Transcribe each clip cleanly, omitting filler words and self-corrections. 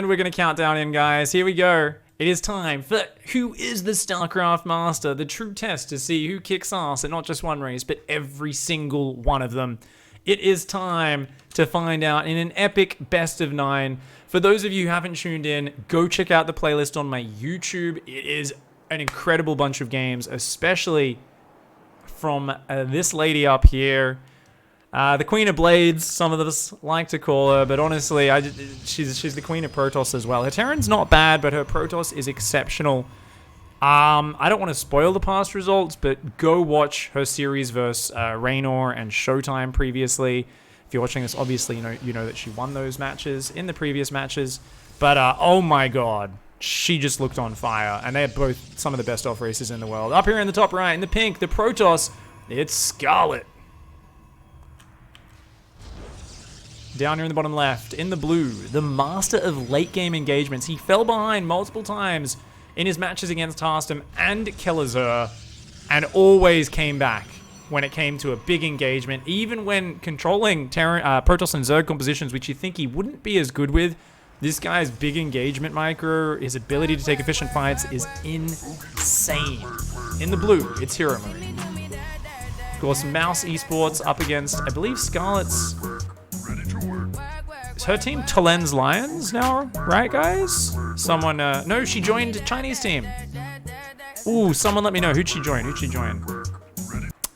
And we're going to count down in, guys. Here we go. It is time for Who is the StarCraft Master? The true test to see who kicks ass at not just one race, but every single one of them. It is time to find out in an epic best of 9. For those of you who haven't tuned in, go check out the playlist on my YouTube. It is an incredible bunch of games, especially from this lady up here. The Queen of Blades, some of us like to call her, but honestly, she's the Queen of Protoss as well. Her Terran's not bad, but her Protoss is exceptional. I don't want to spoil the past results, but go watch her series versus Raynor and Showtime previously. If you're watching this, obviously you know that she won those matches in the previous matches. But oh my god, she just looked on fire, and they're both some of the best off races in the world. Up here in the top right, in the pink, the Protoss, it's Scarlett. Down here in the bottom left, in the blue, the master of late game engagements. He fell behind multiple times in his matches against Tarstem and Kelazur, and always came back when it came to a big engagement, even when controlling Terran, Protoss and Zerg compositions, which you think he wouldn't be as good with. This guy's big engagement micro, his ability to take efficient fights is insane. In the blue, it's HeRoMaRinE. Of course, Mouse Esports up against, I believe, Scarlett's... Is her team Talon's Lions now, right, guys? Someone, no, she joined Chinese team. Ooh, someone let me know. Who'd she join?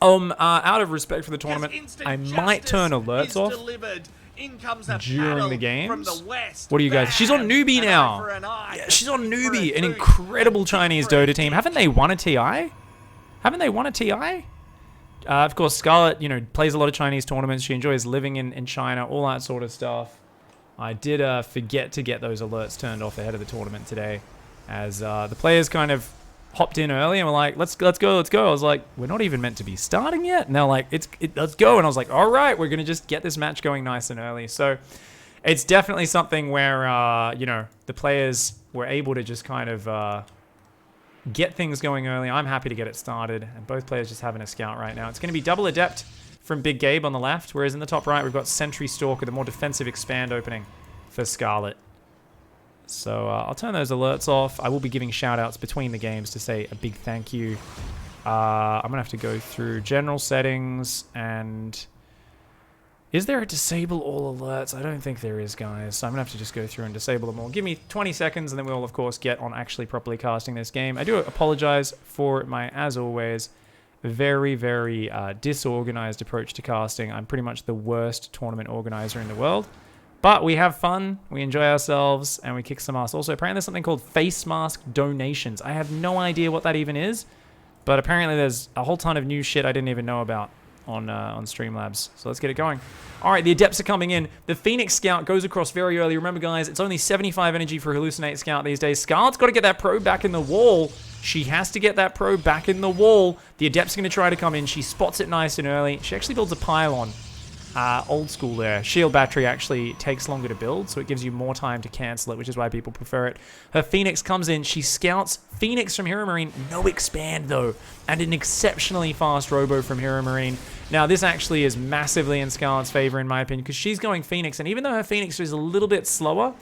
Out of respect for the tournament, I might turn alerts off during the games. What do you guys? She's on Newbie now. Yeah, she's on Newbie, an incredible Chinese Dota team. Haven't they won a TI? Of course, Scarlett, plays a lot of Chinese tournaments. She enjoys living in China, all that sort of stuff. I did forget to get those alerts turned off ahead of the tournament today, as the players kind of hopped in early and were like, let's go. I was like, we're not even meant to be starting yet. And they're like, let's go. And I was like, all right, we're going to just get this match going nice and early. So it's definitely something where, the players were able to just kind of get things going early. I'm happy to get it started. And both players just having a scout right now. It's going to be double Adept from Big Gabe on the left, whereas in the top right, we've got Sentry Stalker, the more defensive expand opening for Scarlett. So I'll turn those alerts off. I will be giving shout-outs between the games to say a big thank you. I'm going to have to go through general settings, and... Is there a disable all alerts? I don't think there is, guys. So I'm going to have to just go through and disable them all. Give me 20 seconds, and then we'll, of course, get on actually properly casting this game. I do apologize for my, as always, very, very disorganized approach to casting. I'm pretty much the worst tournament organizer in the world. But we have fun, we enjoy ourselves, and we kick some ass. Also, apparently there's something called face mask donations. I have no idea what that even is, but apparently there's a whole ton of new shit I didn't even know about on Streamlabs. So let's get it going. All right, the Adepts are coming in. The Phoenix Scout goes across very early. Remember, guys, it's only 75 energy for Hallucinate Scout these days. Scarlett's got to get that probe back in the wall. She has to get that probe back in the wall. The Adept's going to try to come in. She spots it nice and early. She actually builds a pylon. Old school there. Shield battery actually takes longer to build, so it gives you more time to cancel it, which is why people prefer it. Her Phoenix comes in. She scouts Phoenix from HeRoMaRinE. No expand, though. And an exceptionally fast robo from HeRoMaRinE. Now, this actually is massively in Scarlett's favor, in my opinion, because she's going Phoenix. And even though her Phoenix is a little bit slower,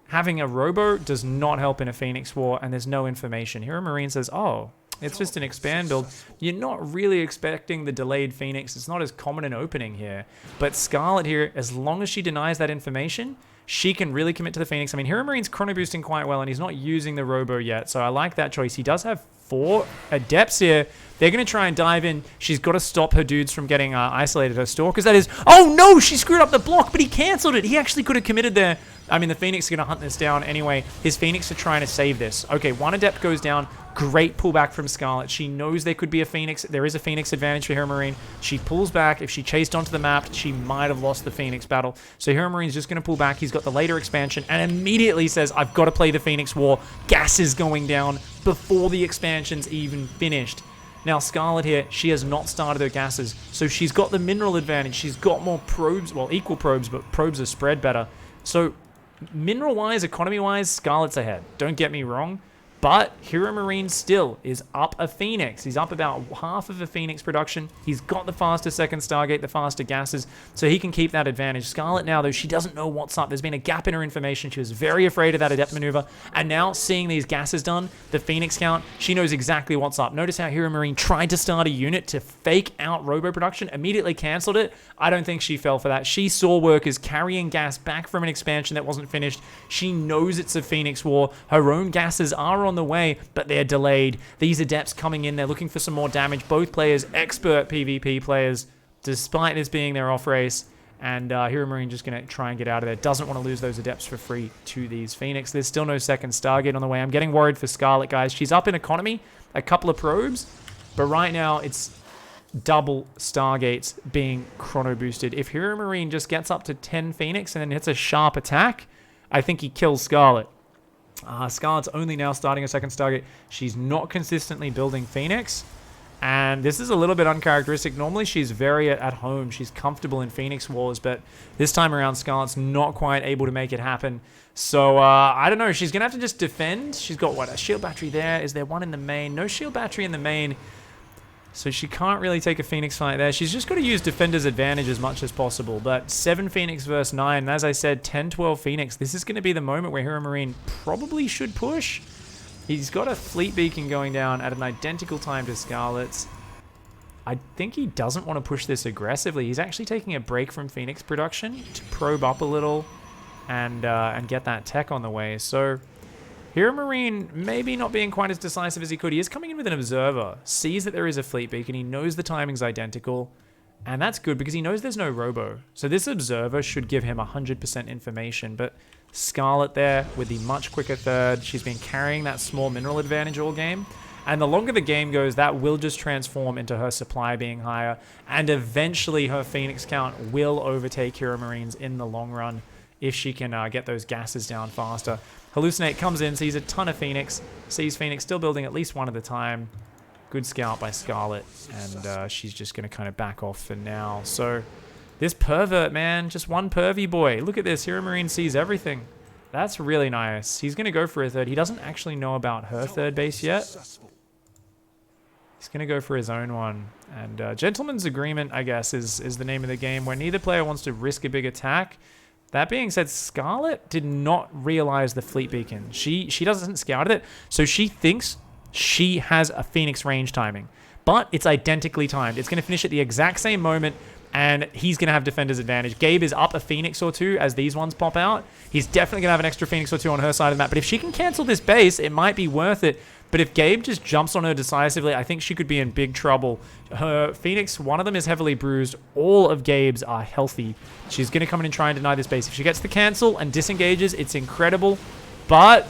having a robo does not help in a Phoenix war, and there's no information. HeRoMaRinE says, oh, it's just an expand build. You're not really expecting the delayed Phoenix. It's not as common an opening here. But Scarlett here, as long as she denies that information, she can really commit to the Phoenix. I mean, HeRoMaRinE's chrono boosting quite well, and he's not using the robo yet, so I like that choice. He does have 4 Adepts here. They're going to try and dive in. She's got to stop her dudes from getting isolated. Her Stalkers, that is... Oh, no! She screwed up the block, but he cancelled it. He actually could have committed there. I mean, the Phoenix are going to hunt this down anyway. His Phoenix are trying to save this. Okay, 1 Adept goes down. Great pullback from Scarlett. She knows there could be a Phoenix. There is a Phoenix advantage for HeRoMaRinE. She pulls back. If she chased onto the map, she might have lost the Phoenix battle. So HeRoMaRinE's just going to pull back. He's got the later expansion and immediately says, I've got to play the Phoenix War. Gas is going down before the expansion's even finished. Now, Scarlett here, she has not started her gases, so she's got the mineral advantage. She's got more probes, well, equal probes, but probes are spread better. So, mineral-wise, economy-wise, Scarlett's ahead. Don't get me wrong, But HeRoMaRinE still is up a Phoenix. He's up about half of a Phoenix production. He's got the faster second Stargate, the faster gases, so he can keep that advantage. Scarlett now, though, she doesn't know what's up. There's been a gap in her information. She was very afraid of that adept maneuver. And now, seeing these gases done, the Phoenix count, she knows exactly what's up. Notice how HeRoMaRinE tried to start a unit to fake out robo production, immediately canceled it. I don't think she fell for that. She saw workers carrying gas back from an expansion that wasn't finished. She knows it's a Phoenix war. Her own gases are on the way, but they're delayed. These adepts coming in, they're looking for some more damage. Both players, expert PvP players, despite this being their off race. And HeRoMaRinE just going to try and get out of there. Doesn't want to lose those adepts for free to these Phoenix. There's still no second Stargate on the way. I'm getting worried for Scarlett, guys. She's up in economy, a couple of probes, but right now it's double Stargates being chrono boosted. If HeRoMaRinE just gets up to 10 Phoenix and then hits a sharp attack, I think he kills Scarlett. Scarlett's only now starting a second Stargate. She's not consistently building Phoenix. And this is a little bit uncharacteristic. Normally she's very at home. She's comfortable in Phoenix wars. But this time around, Scarlett's not quite able to make it happen. So, I don't know. She's going to have to just defend. She's got, what, a shield battery there. Is there one in the main? No shield battery in the main. So she can't really take a Phoenix fight there. She's just got to use Defender's advantage as much as possible. But 7 Phoenix versus 9. And as I said, 10-12 Phoenix. This is going to be the moment where HeRoMaRinE probably should push. He's got a fleet beacon going down at an identical time to Scarlett's. I think he doesn't want to push this aggressively. He's actually taking a break from Phoenix production to probe up a little and get that tech on the way. So HeRoMaRinE maybe not being quite as decisive as he could. He is coming in with an observer, sees that there is a fleet beacon, he knows the timing's identical, and that's good because he knows there's no robo. So this observer should give him 100% information, but Scarlett there with the much quicker third. She's been carrying that small mineral advantage all game, and the longer the game goes, that will just transform into her supply being higher, and eventually her Phoenix count will overtake HeRoMaRinE's in the long run if she can get those gases down faster. Hallucinate comes in, sees a ton of Phoenix, sees Phoenix still building at least one at a time. Good scout by Scarlett, and she's just going to kind of back off for now. So this pervert, man, just one pervy boy. Look at this, HeRoMaRinE sees everything. That's really nice. He's going to go for a third. He doesn't actually know about her third base yet. He's going to go for his own one. And Gentleman's Agreement, I guess, is the name of the game, where neither player wants to risk a big attack. That being said, Scarlett did not realize the fleet beacon. She doesn't scout it, so she thinks she has a Phoenix range timing. But it's identically timed. It's going to finish at the exact same moment, and he's going to have Defender's advantage. Gabe is up a Phoenix or two as these ones pop out. He's definitely going to have an extra Phoenix or two on her side of the map. But if she can cancel this base, it might be worth it. But if Gabe just jumps on her decisively, I think she could be in big trouble. Her Phoenix, one of them is heavily bruised. All of Gabe's are healthy. She's going to come in and try and deny this base. If she gets the cancel and disengages, it's incredible. But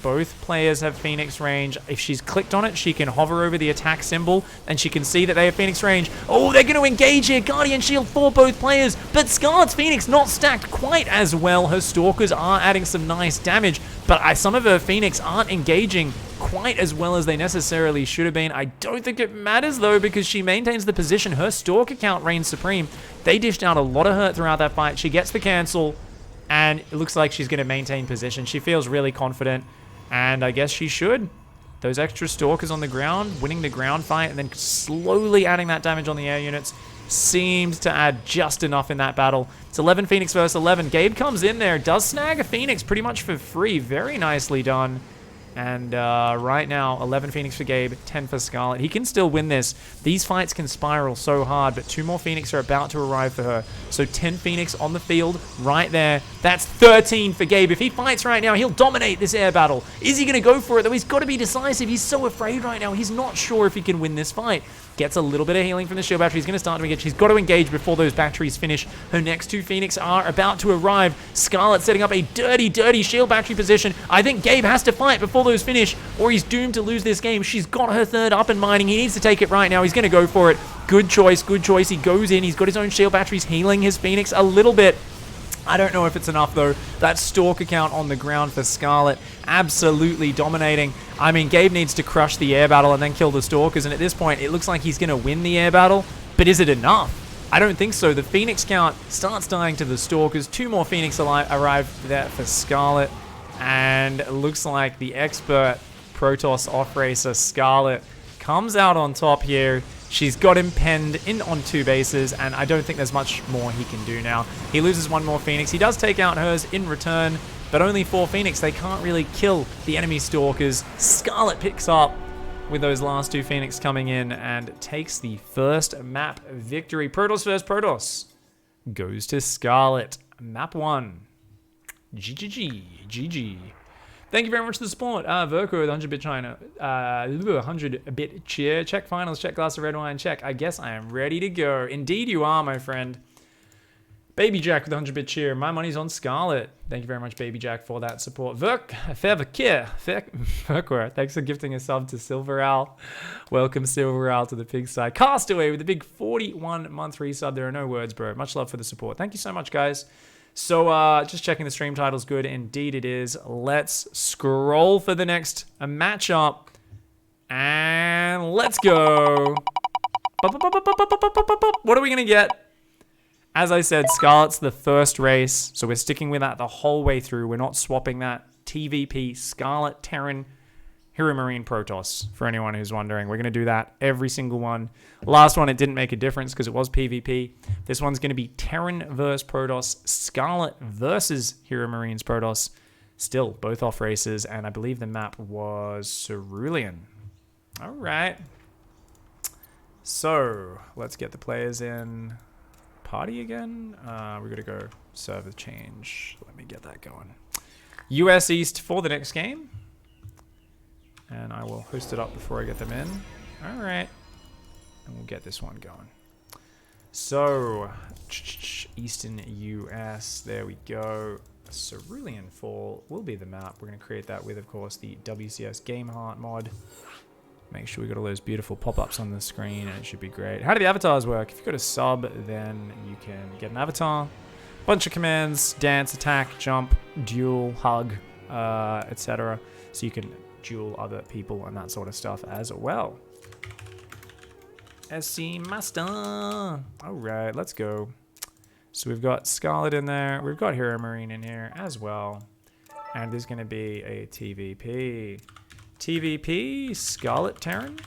both players have Phoenix range. If she's clicked on it, she can hover over the attack symbol, and she can see that they have Phoenix range. Oh, they're going to engage here. Guardian Shield for both players. But Scarlett's Phoenix not stacked quite as well. Her Stalkers are adding some nice damage, but some of her Phoenix aren't engaging quite as well as they necessarily should have been. I don't think it matters, though, because she maintains the position. Her Stalker count reigns supreme. They dished out a lot of hurt throughout that fight. She gets the cancel, and it looks like she's going to maintain position. She feels really confident, and I guess she should. Those extra Stalkers on the ground, winning the ground fight, and then slowly adding that damage on the air units seemed to add just enough in that battle. It's 11 Phoenix versus 11. Gabe comes in there, does snag a Phoenix pretty much for free. Very nicely done. And right now, 11 Phoenix for Gabe, 10 for Scarlett. He can still win this. These fights can spiral so hard, but 2 more Phoenix are about to arrive for her. So 10 Phoenix on the field right there. That's 13 for Gabe. If he fights right now, he'll dominate this air battle. Is he going to go for it, though? He's got to be decisive. He's so afraid right now. He's not sure if he can win this fight. Gets a little bit of healing from the shield battery. He's going to start to engage. He's got to engage before those batteries finish. Her next 2 Phoenix are about to arrive. Scarlett setting up a dirty shield battery position. I think Gabe has to fight before those finish, or he's doomed to lose this game. She's got her third up and mining. He needs to take it right now. He's going to go for it. Good choice, good choice. He goes in. He's got his own shield batteries, healing his Phoenix a little bit. I don't know if it's enough, though. That Stalker count on the ground for Scarlett, absolutely dominating. I mean, Gabe needs to crush the air battle and then kill the Stalkers, and at this point, it looks like he's going to win the air battle, but is it enough? I don't think so. The Phoenix count starts dying to the Stalkers. 2 more Phoenix arrive there for Scarlett, and it looks like the expert Protoss off-racer Scarlett comes out on top here. She's got him penned in on 2 bases, and I don't think there's much more he can do now. He loses 1 more Phoenix. He does take out hers in return, but only 4 Phoenix. They can't really kill the enemy Stalkers. Scarlett picks up with those last 2 Phoenix coming in and takes the first map victory. Protoss versus Protoss goes to Scarlett. Map 1. GG. Thank you very much for the support. Verco with 100-bit China. 100-bit cheer. Check finals. Check glass of red wine. Check. I guess I am ready to go. Indeed you are, my friend. Baby Jack with 100-bit cheer. My money's on Scarlett. Thank you very much, Baby Jack, for that support. Verkwer, thanks for gifting a sub to Silver Owl. Welcome, Silver Owl, to the pigside. Castaway with a big 41-month resub. There are no words, bro. Much love for the support. Thank you so much, guys. So, just checking the stream title's good. Indeed it is. Let's scroll for the next matchup. And let's go. What are we going to get? As I said, Scarlett's the first race, so we're sticking with that the whole way through. We're not swapping that. TVP, Scarlett, Terran, HeRoMaRinE, Protoss, for anyone who's wondering. We're going to do that every single one. Last one, it didn't make a difference because it was PvP. This one's going to be Terran versus Protoss, Scarlett versus HeRoMaRinE's Protoss. Still, both off races, and I believe the map was Cerulean. All right. So, let's get the players in. Party again. We're gonna go server change. Let me get that going. US East for the next game, and I will host it up before I get them in. All right, and we'll get this one going. So Eastern US, there we go. Cerulean Fall will be the map. We're gonna create that with, of course, the WCS Game Heart mod. Make sure we got all those beautiful pop-ups on the screen, and it should be great. How do the avatars work? If you go to sub, then you can get an avatar. Bunch of commands: dance, attack, jump, duel, hug, etc. So you can duel other people and that sort of stuff as well. SC Master. All right, let's go. So we've got Scarlett in there. We've got HeRoMaRinE in here as well. And there's going to be a TVP. TVP, Scarlett, Terran,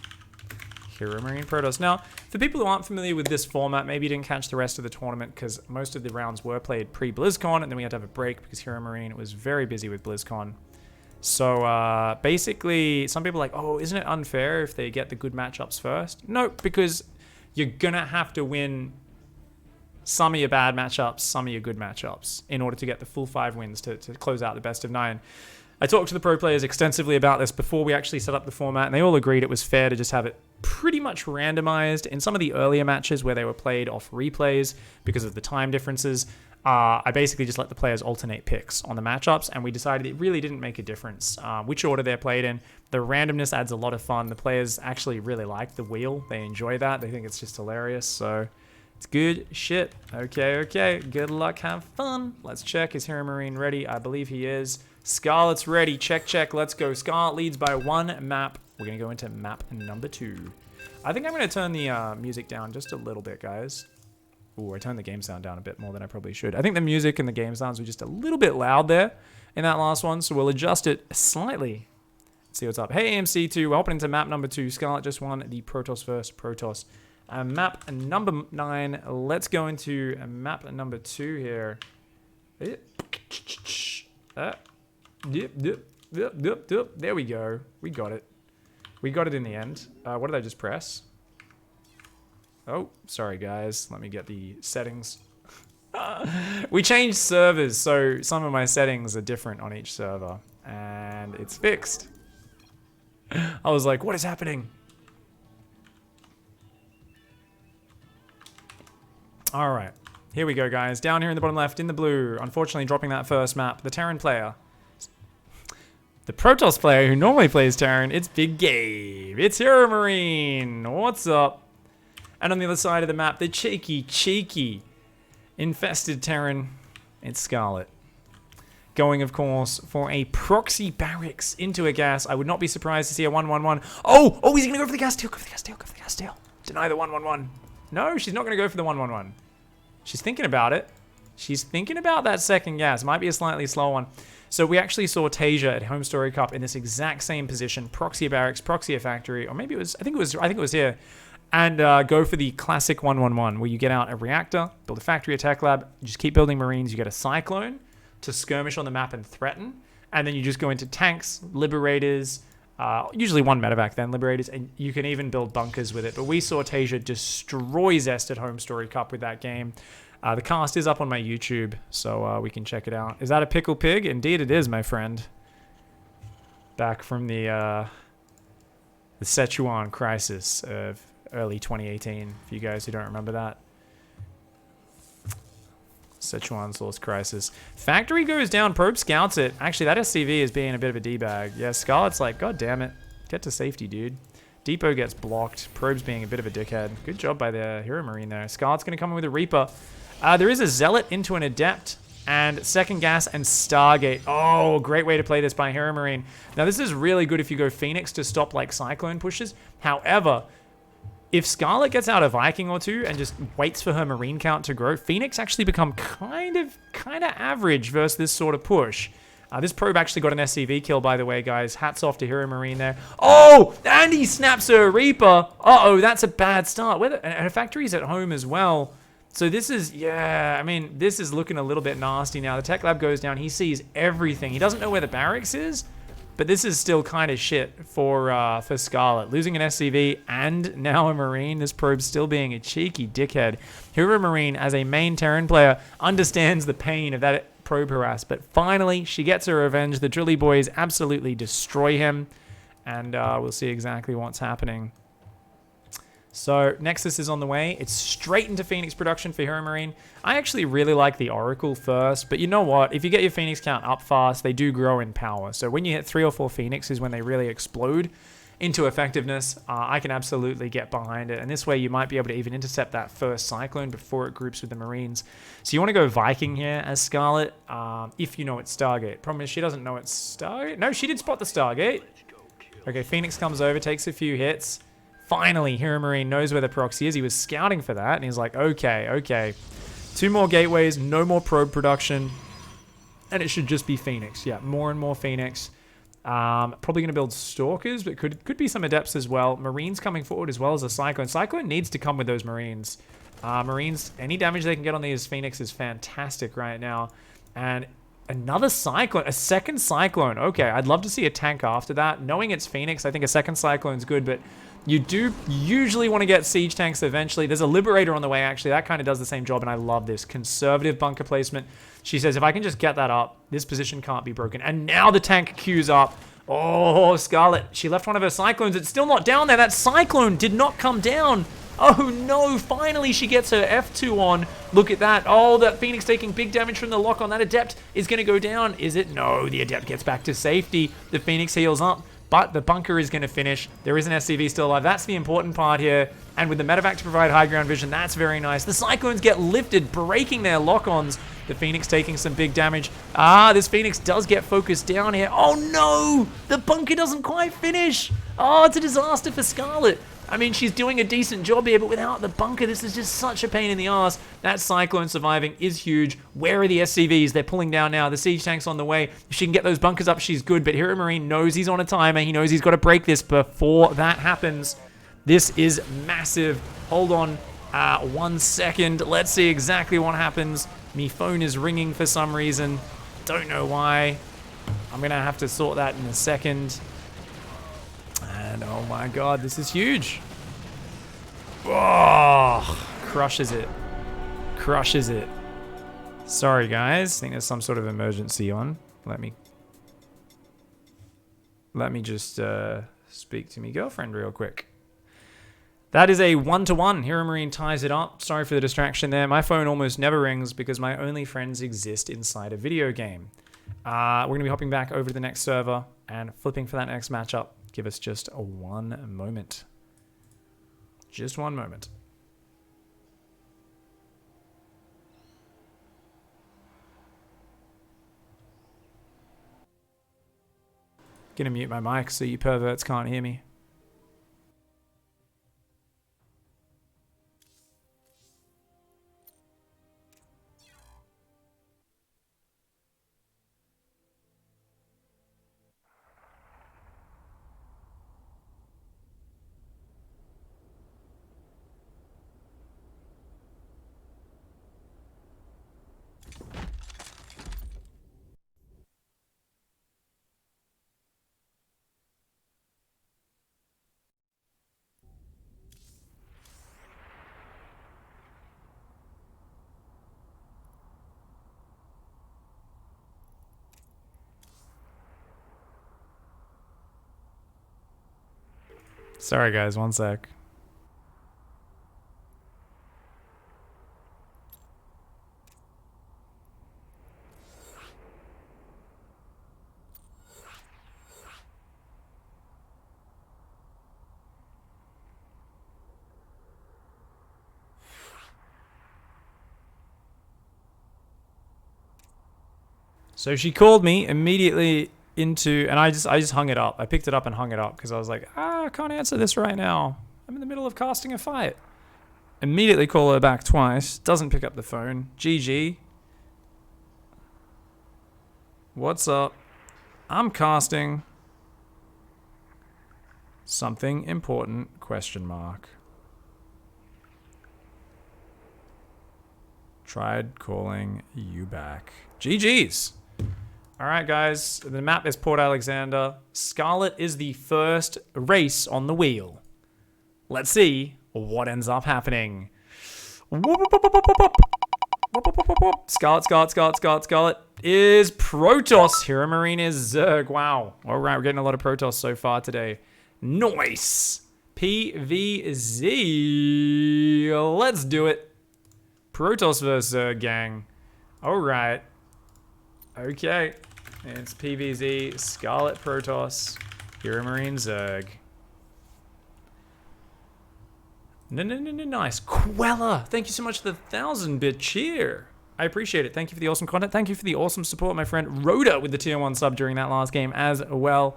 HeRoMaRinE, Protoss. Now, for people who aren't familiar with this format, maybe you didn't catch the rest of the tournament because most of the rounds were played pre-BlizzCon, and then we had to have a break because HeRoMaRinE was very busy with BlizzCon. So, basically, some people are like, oh, isn't it unfair if they get the good matchups first? No, because you're going to have to win some of your bad matchups, some of your good matchups in order to get the full 5 wins to close out the best of 9. I talked to the pro players extensively about this before we actually set up the format, and they all agreed it was fair to just have it pretty much randomized. In some of the earlier matches where they were played off replays because of the time differences, I basically just let the players alternate picks on the matchups, and we decided it really didn't make a difference which order they're played in. The randomness adds a lot of fun. The players actually really like the wheel. They enjoy that. They think it's just hilarious, so it's good shit. Okay. Good luck. Have fun. Let's check. Is HeRoMaRinE ready? I believe he is. Scarlett's ready. Check. Let's go. Scarlett leads by 1 map. We're going to go into map number 2. I think I'm going to turn the music down just a little bit, guys. Ooh, I turned the game sound down a bit more than I probably should. I think the music and the game sounds were just a little bit loud there in that last one, so we'll adjust it slightly. Let's see what's up. Hey, AMC2. We're hopping into map number 2. Scarlett just won the Protoss versus Protoss. Map number 9. Let's go into map number 2 here. Yep. There we go. We got it. We got it in the end. What did I just press? Oh, sorry guys. Let me get the settings. We changed servers, so some of my settings are different on each server. And it's fixed. I was like, what is happening? Alright. Here we go, guys. Down here in the bottom left, in the blue. Unfortunately, dropping that first map. The Terran player. The Protoss player who normally plays Terran, it's Big Gabe. It's HeRoMaRinE. What's up? And on the other side of the map, the cheeky, infested Terran, it's Scarlett. Going, of course, for a proxy barracks into a gas. I would not be surprised to see a 1-1-1. Oh, he's going to go for the gas steal. Go for the gas steal. Deny the 1-1-1. No, she's not going to go for the 1-1-1. She's thinking about it. She's thinking about that second gas. Might be a slightly slow one. So we actually saw Tasia at Home Story Cup in this exact same position, proxy a barracks, proxy a factory, or maybe it was, I think it was here, and go for the classic 1-1-1, where you get out a reactor, build a factory, a tech lab, you just keep building Marines, you get a Cyclone to skirmish on the map and threaten, and then you just go into tanks, Liberators, usually one medevac, then Liberators, and you can even build bunkers with it. But we saw Tasia destroy Zest at Home Story Cup with that game. The cast is up on my YouTube, so we can check it out. Is that a pickle pig? Indeed it is, my friend. Back from the Sichuan crisis of early 2018, for you guys who don't remember that. Sichuan source crisis. Factory goes down, Probe scouts it. Actually, that SCV is being a bit of a D-bag. Yeah, Scarlett's like, God damn it. Get to safety, dude. Depot gets blocked. Probe's being a bit of a dickhead. Good job by the HeRoMaRinE there. Scarlett's going to come in with a Reaper. There is a Zealot into an Adept, and Second Gas and Stargate. Oh, great way to play this by HeRoMaRinE. Now, this is really good if you go Phoenix to stop, like, Cyclone pushes. However, if Scarlett gets out a Viking or two and just waits for her Marine count to grow, Phoenix actually become kind of average versus this sort of push. This probe actually got an SCV kill, by the way, guys. Hats off to HeRoMaRinE there. Oh, and he snaps her Reaper. Uh-oh, that's a bad start. And her factory's at home as well. So this is, yeah, I mean, this is looking a little bit nasty now. The tech lab goes down. He sees everything. He doesn't know where the barracks is, but this is still kind of shit for Scarlett. Losing an SCV and now a Marine. This probe still being a cheeky dickhead. HeRoMaRinE, as a main Terran player, understands the pain of that probe harass, but finally she gets her revenge. The Drilly boys absolutely destroy him, and we'll see exactly what's happening. So Nexus is on the way. It's straight into Phoenix production for HeRoMaRinE. I actually really like the Oracle first, but you know what? If you get your Phoenix count up fast, they do grow in power. So when you hit 3 or 4 Phoenixes, when they really explode into effectiveness, I can absolutely get behind it. And this way you might be able to even intercept that first Cyclone before it groups with the Marines. So you want to go Viking here as Scarlett, if you know it's Stargate. Problem is she doesn't know it's Stargate. No, she did spot the Stargate. Okay, Phoenix comes over, takes a few hits. Finally, HeRoMaRinE knows where the proxy is. He was scouting for that, and he's like, okay. 2 more gateways, no more probe production, and it should just be Phoenix. Yeah, more and more Phoenix. Probably going to build Stalkers, but could be some Adepts as well. Marines coming forward as well as a Cyclone. Cyclone needs to come with those Marines. Marines, any damage they can get on these Phoenix is fantastic right now. And another Cyclone, a second Cyclone. Okay, I'd love to see a tank after that. Knowing it's Phoenix, I think a second Cyclone's good, but you do usually want to get siege tanks eventually. There's a Liberator on the way, actually. That kind of does the same job, and I love this. Conservative bunker placement. She says, if I can just get that up, this position can't be broken. And now the tank queues up. Oh, Scarlett. She left one of her Cyclones. It's still not down there. That Cyclone did not come down. Oh, no. Finally, she gets her F2 on. Look at that. Oh, that Phoenix taking big damage from the lock on that Adept is going to go down. Is it? No, the Adept gets back to safety. The Phoenix heals up. But the bunker is going to finish. There is an SCV still alive. That's the important part here. And with the medevac to provide high ground vision, that's very nice. The Cyclones get lifted, breaking their lock-ons. The Phoenix taking some big damage. This Phoenix does get focused down here. Oh, no! The bunker doesn't quite finish. Oh, it's a disaster for Scarlett. I mean, she's doing a decent job here, but without the bunker, this is just such a pain in the ass. That Cyclone surviving is huge. Where are the SCVs? They're pulling down now. The siege tank's on the way. If she can get those bunkers up, she's good. But HeRoMaRinE knows he's on a timer. He knows he's got to break this before that happens. This is massive. Hold on 1 second. Let's see exactly what happens. Me phone is ringing for some reason. Don't know why. I'm going to have to sort that in a second. And oh my god, this is huge. Oh, crushes it. Crushes it. Sorry guys, I think there's some sort of emergency on. Let me just speak to me girlfriend real quick. That is a 1-to-1. HeRoMaRinE ties it up. Sorry for the distraction there. My phone almost never rings because my only friends exist inside a video game. We're going to be hopping back over to the next server and flipping for that next matchup. Give us just one moment. Just one moment. Gonna mute my mic so you perverts can't hear me. Sorry, guys. One sec. So she called me immediately into, and I just hung it up. I picked it up and hung it up because I was like, I can't answer this right now. I'm in the middle of casting a fight. Immediately call her back twice. Doesn't pick up the phone. GG. What's up? I'm casting something important, question mark. Tried calling you back. GG's. All right, guys. The map is Port Alexander. Scarlett is the first race on the wheel. Let's see what ends up happening. Scarlett is Protoss. HeRoMaRinE is Zerg. Wow. All right, we're getting a lot of Protoss so far today. Nice. PVZ. Let's do it. Protoss versus Zerg, gang. All right. Okay. It's PVZ, Scarlett Protoss, HeRoMaRinE Zerg. Nice. Quella, thank you so much for the 1,000-bit cheer. I appreciate it. Thank you for the awesome content. Thank you for the awesome support, my friend Rhoda, with the tier 1 sub during that last game as well.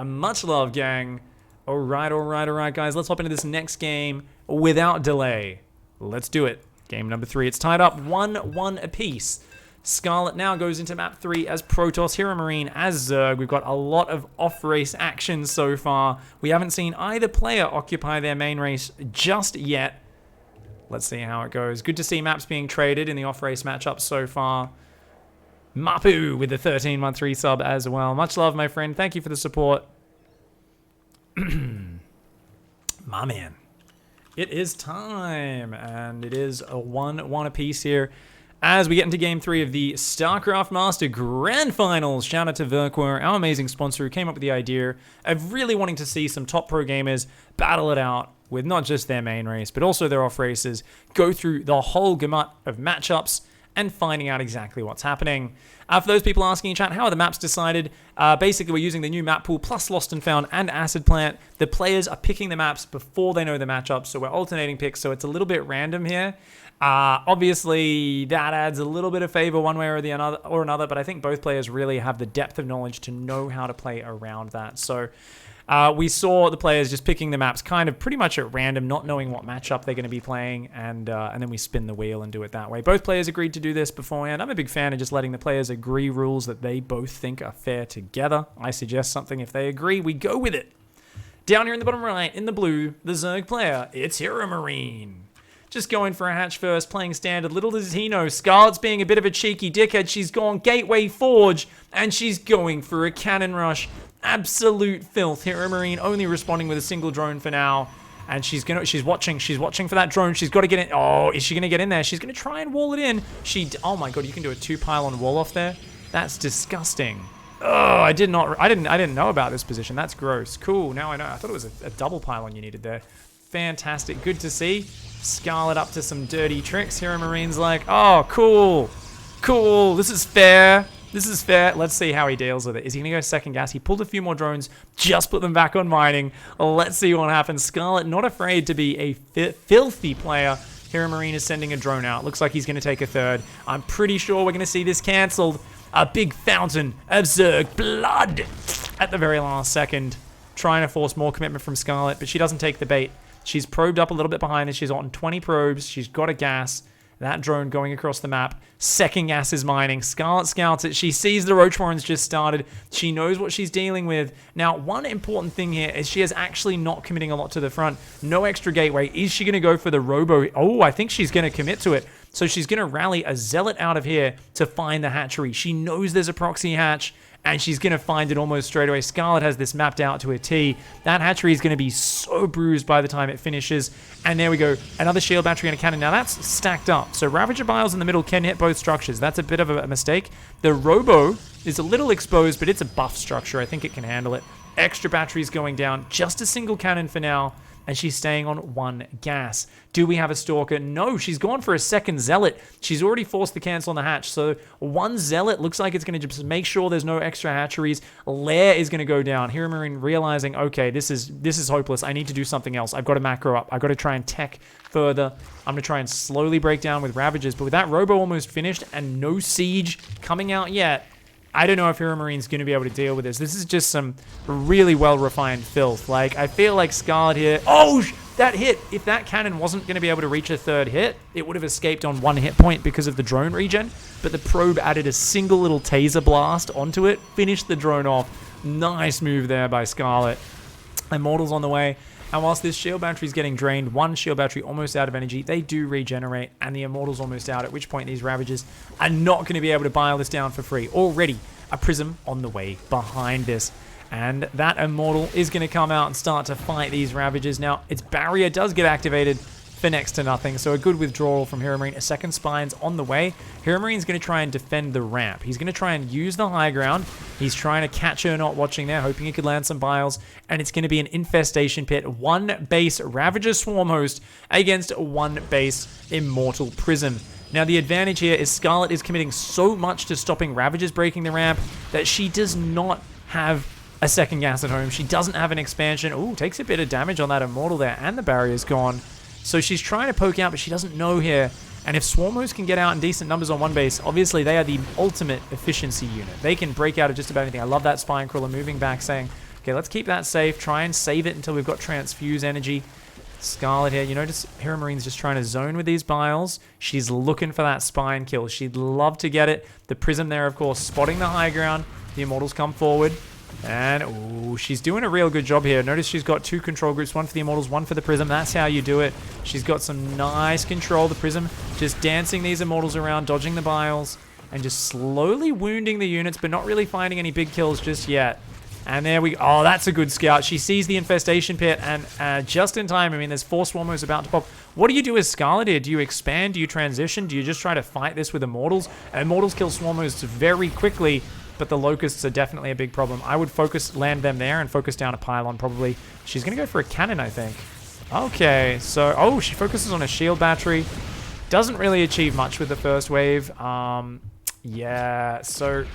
Much love, gang. All right, guys. Let's hop into this next game without delay. Let's do it. Game number 3. It's tied up 1-1 apiece. Scarlett now goes into map 3 as Protoss, HeRoMaRinE as Zerg. We've got a lot of off-race action so far. We haven't seen either player occupy their main race just yet. Let's see how it goes. Good to see maps being traded in the off-race matchups so far. Mapu with the 13-month resub as well. Much love, my friend. Thank you for the support. My man. It is time, and it is a 1-1 apiece here. As we get into Game 3 of the StarCraft Master Grand Finals, shout out to Verquer, our amazing sponsor, who came up with the idea of really wanting to see some top pro gamers battle it out with not just their main race, but also their off races, go through the whole gamut of matchups, and finding out exactly what's happening. For those people asking in chat, how are the maps decided? Basically, we're using the new map pool plus Lost and Found and Acid Plant. The players are picking the maps before they know the matchups, so we're alternating picks, so it's a little bit random here. Obviously, that adds a little bit of favor one way or another, but I think both players really have the depth of knowledge to know how to play around that. So we saw the players just picking the maps kind of pretty much at random, not knowing what matchup they're going to be playing, and then we spin the wheel and do it that way. Both players agreed to do this beforehand. I'm a big fan of just letting the players agree rules that they both think are fair together. I suggest something. If they agree, we go with it. Down here in the bottom right, in the blue, the Zerg player, it's HeRoMaRinE. Just going for a hatch first, playing standard. Little does he know, Scarlett's being a bit of a cheeky dickhead. She's gone Gateway Forge, and she's going for a cannon rush. Absolute filth. HeRoMaRinE only responding with a single drone for now. And she's watching for that drone. She's got to get in. Oh, is she gonna get in there? She's gonna try and wall it in. Oh my god, you can do a 2-pylon wall off there? That's disgusting. Oh, I didn't know about this position. That's gross. Cool, now I know. I thought it was a double pylon you needed there. Fantastic, good to see. Scarlett up to some dirty tricks. HeRoMaRinE's like, oh, cool. This is fair. Let's see how he deals with it. Is he going to go second gas? He pulled a few more drones, just put them back on mining. Let's see what happens. Scarlett not afraid to be a filthy player. HeRoMaRinE is sending a drone out. Looks like he's going to take a third. I'm pretty sure we're going to see this cancelled. A big fountain of Zerg blood at the very last second. Trying to force more commitment from Scarlett, but she doesn't take the bait. She's probed up a little bit behind us. She's on 20 probes. She's got a gas. That drone going across the map. Second gas is mining. Scarlett scouts it. She sees the Roach Warren's just started. She knows what she's dealing with. Now, one important thing here is she is actually not committing a lot to the front. No extra gateway. Is she going to go for the Robo? Oh, I think she's going to commit to it. So she's going to rally a Zealot out of here to find the hatchery. She knows there's a proxy hatch, and she's going to find it almost straight away. Scarlett has this mapped out to a T. That hatchery is going to be so bruised by the time it finishes. And there we go. Another shield battery and a cannon. Now that's stacked up. So Ravager Biles in the middle can hit both structures. That's a bit of a mistake. The Robo is a little exposed, but it's a buff structure. I think it can handle it. Extra batteries going down. Just a single cannon for now. And she's staying on 1 gas. Do we have a Stalker? No, she's gone for a second Zealot. She's already forced the cancel on the hatch. So 1 Zealot looks like it's going to just make sure there's no extra hatcheries. Lair is going to go down. HeRoMaRinE realizing, okay, this is hopeless. I need to do something else. I've got to macro up. I've got to try and tech further. I'm going to try and slowly break down with Ravagers. But with that Robo almost finished and no Siege coming out yet, I don't know if HeRoMaRiNE's going to be able to deal with this. This is just some really well-refined filth. Like, I feel like Scarlett here... Oh, that hit! If that cannon wasn't going to be able to reach a 3rd hit, it would have escaped on 1 hit point because of the drone regen. But the probe added a single little taser blast onto it, finished the drone off. Nice move there by Scarlett. Immortals on the way. And whilst this shield battery is getting drained, 1 shield battery almost out of energy, they do regenerate, and the Immortal's almost out, at which point these Ravagers are not going to be able to bile this down for free. Already, a Prism on the way behind this. And that Immortal is going to come out and start to fight these Ravagers. Now, its barrier does get activated for next to nothing, so a good withdrawal from HeRoMaRinE. A second Spine's on the way. HeRoMaRiNE's going to try and defend the ramp. He's going to try and use the high ground. He's trying to catch her not watching there, hoping he could land some biles, and it's going to be an infestation pit. 1 base Ravager Swarm Host against 1 base Immortal Prism. Now, the advantage here is Scarlett is committing so much to stopping Ravagers breaking the ramp that she does not have a second gas at home. She doesn't have an expansion. Ooh, takes a bit of damage on that Immortal there, and the barrier's gone. So she's trying to poke out, but she doesn't know here. And if Swarmos can get out in decent numbers on 1 base, obviously they are the ultimate efficiency unit. They can break out of just about anything. I love that Spine Crawler moving back, saying, okay, let's keep that safe. Try and save it until we've got Transfuse energy. Scarlett here, you notice HeRoMaRiNE's just trying to zone with these biles. She's looking for that Spine kill. She'd love to get it. The Prism there, of course, spotting the high ground. The Immortals come forward. And, ooh, she's doing a real good job here. Notice she's got 2 control groups, 1 for the Immortals, 1 for the Prism. That's how you do it. She's got some nice control. The Prism just dancing these Immortals around, dodging the biles, and just slowly wounding the units, but not really finding any big kills just yet. And there we go. Oh, that's a good scout. She sees the infestation pit, and just in time. I mean, there's 4 Swarmos about to pop. What do you do as Scarlett here? Do you expand? Do you transition? Do you just try to fight this with Immortals? And Immortals kill Swarmos very quickly, but the Locusts are definitely a big problem. I would land them there and focus down a pylon probably. She's going to go for a cannon, I think. Okay, so, oh, she focuses on a shield battery. Doesn't really achieve much with the first wave. Yeah, so...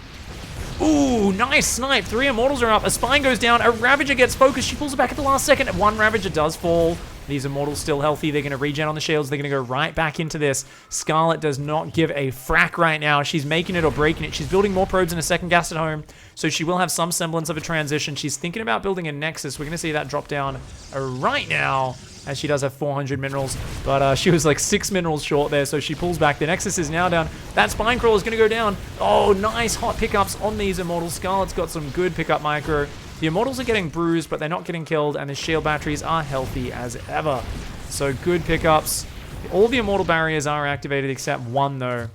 Ooh, nice snipe. 3 Immortals are up. A Spine goes down. A Ravager gets focused. She pulls it back at the last second. 1 Ravager does fall. These Immortals still healthy. They're going to regen on the shields. They're going to go right back into this. Scarlett does not give a frack right now. She's making it or breaking it. She's building more probes and a second gas at home, so she will have some semblance of a transition. She's thinking about building a Nexus. We're going to see that drop down right now, as she does have 400 minerals, but she was like 6 minerals short there, so she pulls back. The Nexus is now down. That Spine Crawler is going to go down. Oh, nice hot pickups on these Immortals. Scarlett's got some good pickup micro. The Immortals are getting bruised, but they're not getting killed, and the shield batteries are healthy as ever. So good pickups. All the Immortal barriers are activated except 1, though.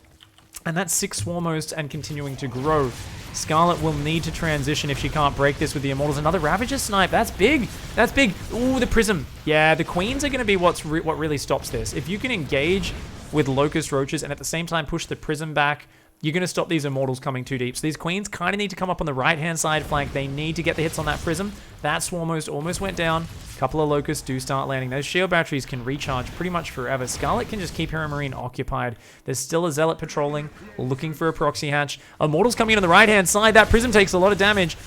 And that's 6 Swarmos and continuing to grow. Scarlett will need to transition if she can't break this with the Immortals. Another Ravager snipe. That's big. That's big. Ooh, the Prism. Yeah, the Queens are going to be what really stops this. If you can engage with Locust Roaches and at the same time push the Prism back, you're going to stop these Immortals coming too deep. So these Queens kind of need to come up on the right-hand side flank. They need to get the hits on that Prism. That Swarmos almost went down. A couple of Locusts do start landing. Those shield batteries can recharge pretty much forever. Scarlett can just keep HeRoMaRinE occupied. There's still a Zealot patrolling, looking for a proxy hatch. Immortals coming in on the right-hand side. That Prism takes a lot of damage.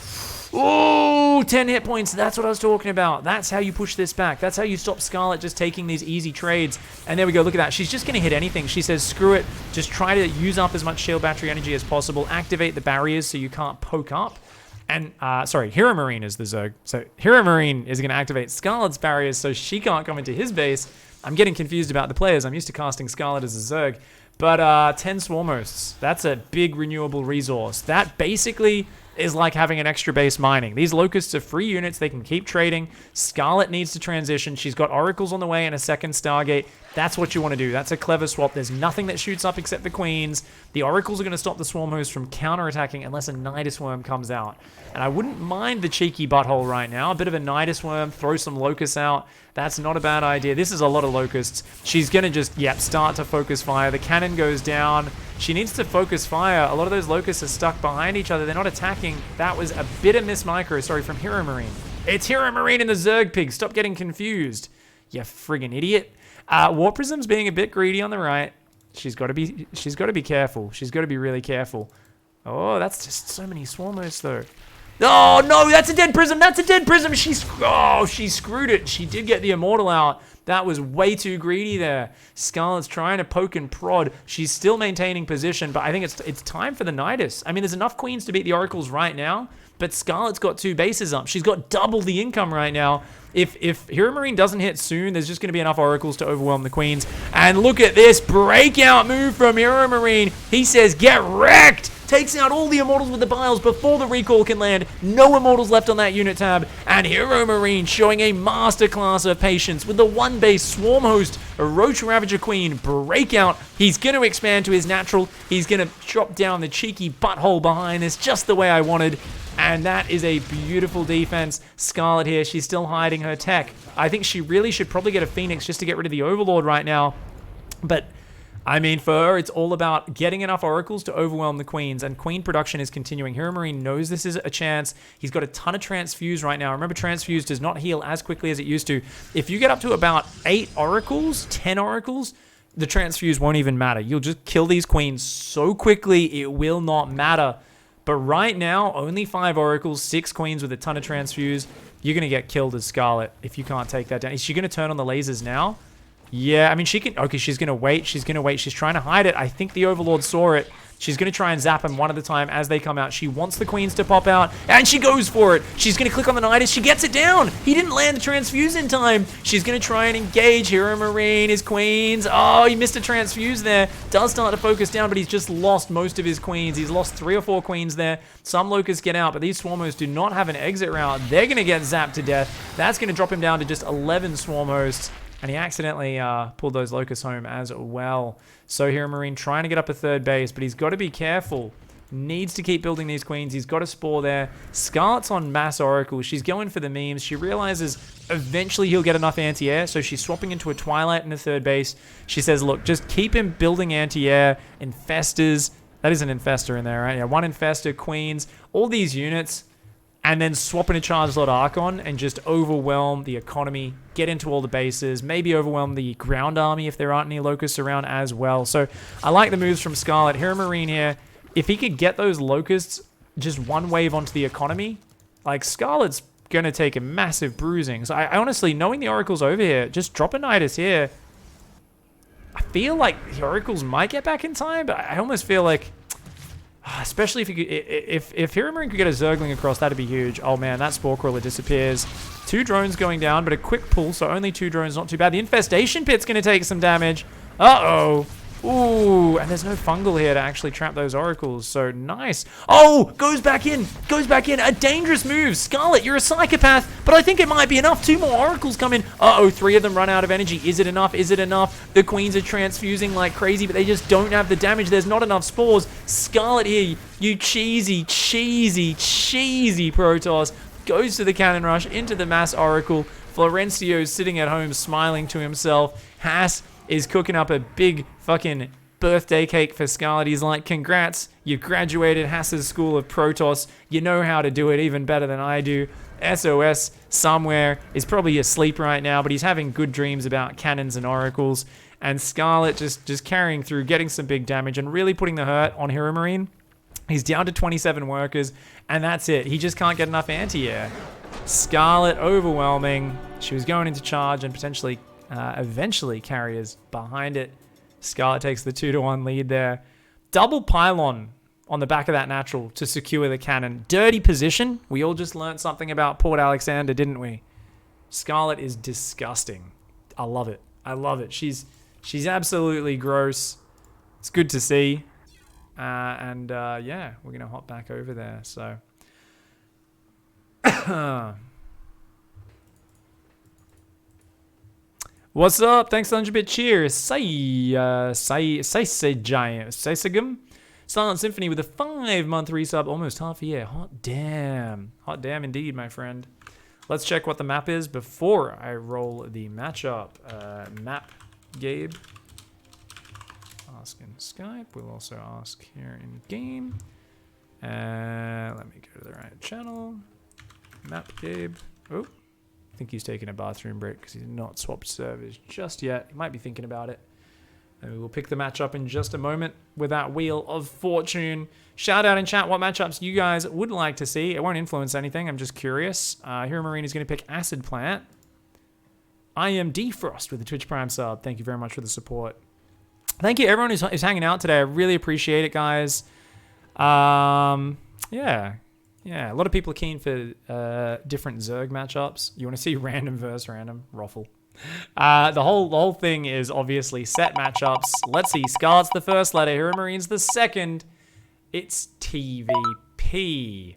Oh, 10 hit points. That's what I was talking about. That's how you push this back. That's how you stop Scarlett just taking these easy trades. And there we go. Look at that. She's just going to hit anything. She says, screw it. Just try to use up as much shield battery energy as possible. Activate the barriers so you can't poke up. And, sorry, HeRoMaRinE is the Zerg. So HeRoMaRinE is going to activate Scarlett's barriers so she can't come into his base. I'm getting confused about the players. I'm used to casting Scarlett as a Zerg. But 10 Swarmhosts. That's a big renewable resource. That basically is like having an extra base mining. These Locusts are free units. They can keep trading. Scarlett needs to transition. She's got Oracles on the way and a second Stargate. That's what you want to do. That's a clever swap. There's nothing that shoots up except the Queens. The Oracles are going to stop the Swarm Host from counterattacking unless a Nidus Worm comes out. And I wouldn't mind the cheeky butthole right now. A bit of a Nidus Worm, throw some Locusts out. That's not a bad idea. This is a lot of Locusts. She's going to just, start to focus fire. The cannon goes down. She needs to focus fire. A lot of those locusts are stuck behind each other. They're not attacking. That was a bit of miss micro, sorry, from HeRoMaRinE. It's HeRoMaRinE and the Zerg pig. Stop getting confused, you friggin' idiot. Warp Prism's being a bit greedy on the right. She's got to be careful. She's got to be really careful. Oh, that's just so many swarmers though. Oh no, that's a dead prism. That's a dead prism. She screwed it. She did get the immortal out. That was way too greedy there. Scarlett's trying to poke and prod. She's still maintaining position, but I think it's time for the Nidus. I mean, there's enough queens to beat the oracles right now, but Scarlett's got 2 bases up. She's got double the income right now. If HeRoMaRinE doesn't hit soon, there's just going to be enough oracles to overwhelm the queens. And look at this breakout move from HeRoMaRinE. He says, get wrecked. Takes out all the immortals with the biles before the recall can land. No immortals left on that unit tab. And HeRoMaRinE showing a masterclass of patience with the 1 base swarm host, a Roach Ravager Queen breakout. He's going to expand to his natural. He's going to drop down the cheeky butthole behind this just the way I wanted. And that is a beautiful defense. Scarlett here, she's still hiding her tech. I think she really should probably get a Phoenix just to get rid of the Overlord right now. But I mean, for her, it's all about getting enough oracles to overwhelm the queens, and queen production is continuing. HeRoMaRinE knows this is a chance. He's got a ton of transfuse right now. Remember, transfuse does not heal as quickly as it used to. If you get up to about 8 oracles, 10 oracles, the transfuse won't even matter. You'll just kill these queens so quickly, it will not matter. But right now, only 5 oracles, 6 queens with a ton of transfuse. You're going to get killed as Scarlett if you can't take that down. Is she going to turn on the lasers now? Yeah, I mean, she can... Okay, she's going to wait. She's going to wait. She's trying to hide it. I think the Overlord saw it. She's going to try and zap them one at a time as they come out. She wants the queens to pop out, and she goes for it. She's going to click on the Nidus. She gets it down. He didn't land the transfuse in time. She's going to try and engage HeRoMaRinE, his queens. Oh, he missed a transfuse there. Does start to focus down, but he's just lost most of his queens. He's lost 3 or 4 queens there. Some locusts get out, but these swarmers do not have an exit route. They're going to get zapped to death. That's going to drop him down to just 11 swarm hosts. And he accidentally pulled those locusts home as well. So HeRoMaRinE trying to get up a 3rd base, but he's got to be careful. Needs to keep building these queens. He's got a spore there. Scarlett's on mass oracle. She's going for the memes. She realizes eventually he'll get enough anti-air, so she's swapping into a Twilight in the 3rd base. She says, look, just keep him building anti-air, infestors. That is an infestor in there, right? Yeah, 1 infestor, queens, all these units. And then swap in a Charged Lord Archon and just overwhelm the economy, get into all the bases, maybe overwhelm the ground army if there aren't any locusts around as well. So I like the moves from Scarlett. HeRoMaRinE here, if he could get those locusts just 1 wave onto the economy, like Scarlett's going to take a massive bruising. So I honestly, knowing the Oracle's over here, just drop a Nidus here. I feel like the Oracles might get back in time, but I almost feel like... Especially if you could, if HeRoMaRinE could get a Zergling across, that'd be huge. Oh man, that Spore Crawler disappears. 2 drones going down, but a quick pull, so only 2 drones, not too bad. The Infestation Pit's going to take some damage. Uh-oh. Ooh, and there's no fungal here to actually trap those oracles, so nice. Oh, goes back in. A dangerous move. Scarlett, you're a psychopath, but I think it might be enough. 2 more oracles come in. Uh-oh, 3 of them run out of energy. Is it enough? Is it enough? The queens are transfusing like crazy, but they just don't have the damage. There's not enough spores. Scarlett here, you cheesy Protoss, goes to the cannon rush into the mass oracle. Florencio's sitting at home smiling to himself. Haas is cooking up a big fucking birthday cake for Scarlett. He's like, congrats, you graduated Haas's School of Protoss. You know how to do it even better than I do. SOS somewhere is probably asleep right now, but he's having good dreams about cannons and oracles. And Scarlett just carrying through, getting some big damage and really putting the hurt on HeRoMaRinE. He's down to 27 workers, and that's it. He just can't get enough anti-air. Scarlett overwhelming. She was going into charge and potentially eventually carriers behind it. Scarlett takes the 2-1 lead there. Double pylon on the back of that natural to secure the cannon. Dirty position. We all just learned something about Port Alexander, didn't we? Scarlett is disgusting. I love it. I love it. She's absolutely gross. It's good to see. Yeah, we're going to hop back over there. So... What's up? Thanks, 100-bit cheers. Saysagum. Silent Symphony with a 5-month resub, almost half a year. Hot damn. Hot damn indeed, my friend. Let's check what the map is before I roll the matchup. Map, Gabe. ask in Skype. We'll also ask here in game. Let me go to the right channel. Map Gabe. Oh, I think he's taking a bathroom break because he's not swapped servers just yet. He might be thinking about it. And we will pick the matchup in just a moment with that Wheel of Fortune. Shout out in chat what matchups you guys would like to see. It won't influence anything. I'm just curious. HeRoMaRinE is going to pick Acid Plant. I am Defrost with the Twitch Prime sub. Thank you very much for the support. Thank you everyone who's hanging out today. I really appreciate it, guys. Yeah. A lot of people are keen for different Zerg matchups. You want to see random versus random? Ruffle. The whole thing is obviously set matchups. Let's see. Scarlett's the first letter. HeRoMaRiNE's the second. It's TVP.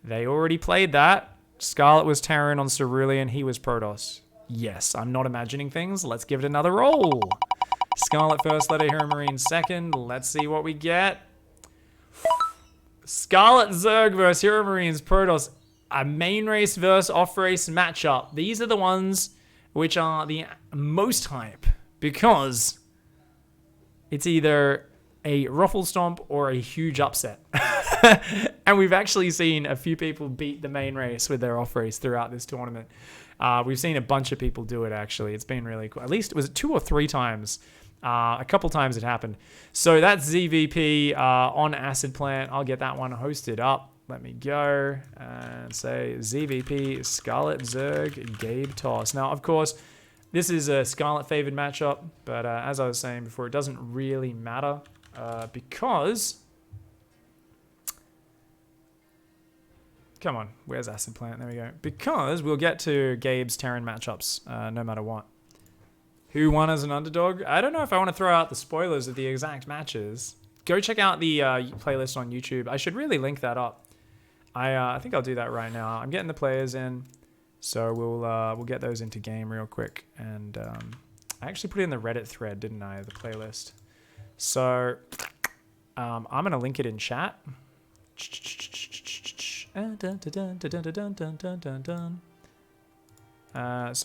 They already played that. Scarlett was Terran on Cerulean. He was Protoss. Yes, I'm not imagining things. Let's give it another roll. Scarlett first letter, HeRoMaRiNE second. Let's see what we get. Scarlett Zerg versus HeRoMaRiNE's Protoss. A main race versus off race matchup. These are the ones which are the most hype because it's either a ruffle stomp or a huge upset. And we've actually seen a few people beat the main race with their off race throughout this tournament. We've seen a bunch of people do it, actually. It's been really cool. At least, was it 2 or 3 times? A couple times it happened. So that's ZVP on Acid Plant. I'll get that one hosted up. Let me go and say ZVP, Scarlett, Zerg, Gabe, Toss. Now, of course, this is a Scarlett favored matchup, but as I was saying before, it doesn't really matter because... Come on, where's Acid Plant? There we go. Because we'll get to Gabe's Terran matchups no matter what. Who won as an underdog? I don't know if I want to throw out the spoilers of the exact matches. Go check out the playlist on YouTube. I should really link that up. I think I'll do that right now. I'm getting the players in, so we'll get those into game real quick. And I actually put it in the Reddit thread, didn't I? The playlist. So I'm gonna link it in chat. So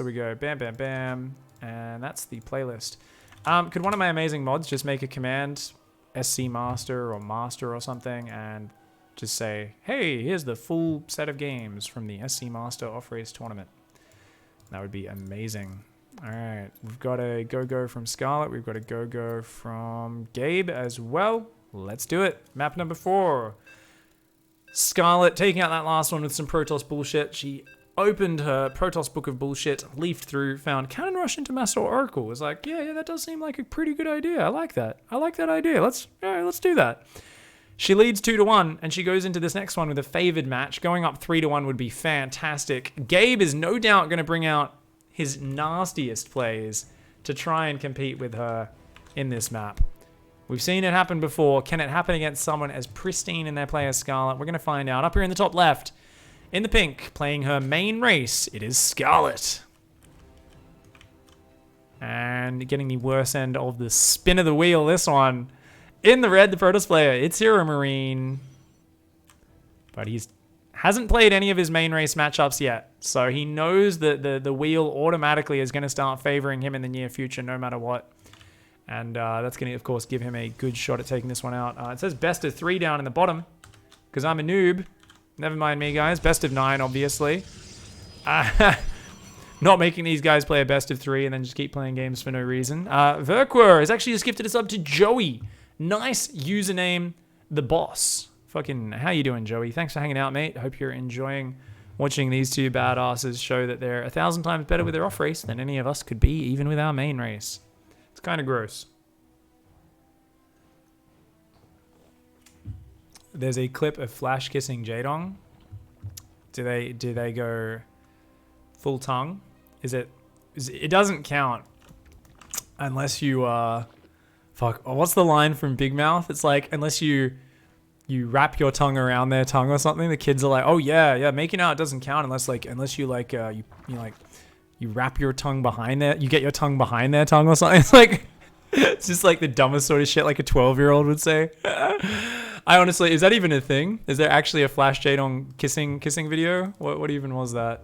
we go bam, bam, bam, and that's the playlist. Could one of my amazing mods just make a command, SC Master or Master or something, and just say, hey, here's the full set of games from the SC Master off-race tournament. That would be amazing. All right, we've got a go-go from Scarlett. We've got a go-go from Gabe as well. Let's do it. Map number 4. Scarlett taking out that last one with some Protoss bullshit. She opened her Protoss book of bullshit, leafed through, found Cannon Rush into Master Oracle. Was like, yeah, that does seem like a pretty good idea. I like that. I like that idea. Let's do that. She leads 2-1, and she goes into this next one with a favored match. Going up 3-1 would be fantastic. Gabe is no doubt going to bring out his nastiest plays to try and compete with her in this map. We've seen it happen before. Can it happen against someone as pristine in their play as Scarlett? We're going to find out. Up here in the top left, in the pink, playing her main race, it is Scarlett. And getting the worst end of the spin of the wheel, this one. In the red, the Protoss player, it's HeRoMaRiNE. But he hasn't played any of his main race matchups yet. So he knows that the wheel automatically is going to start favoring him in the near future, no matter what. And that's going to, of course, give him a good shot at taking this one out. It says best of 3 down in the bottom, because I'm a noob. Never mind me, guys. Best of 9, obviously. Not making these guys play a best of 3 and then just keep playing games for no reason. Verquer has actually just gifted us up to Joey. Nice username, the boss. Fucking, how you doing, Joey? Thanks for hanging out, mate. Hope you're enjoying watching these two badasses show that they're 1,000 times better with their off race than any of us could be, even with our main race. It's kind of gross. There's a clip of Flash kissing Jaedong. Do they go full tongue? It doesn't count unless you fuck. Oh, what's the line from Big Mouth? It's like unless you wrap your tongue around their tongue or something. The kids are like, oh yeah, making out doesn't count unless you wrap your tongue behind you get your tongue behind their tongue or something. It's like, it's just like the dumbest sort of shit like a 12-year-old would say. I honestly, is that even a thing? Is there actually a Flash Jaedong kissing video? What even was that?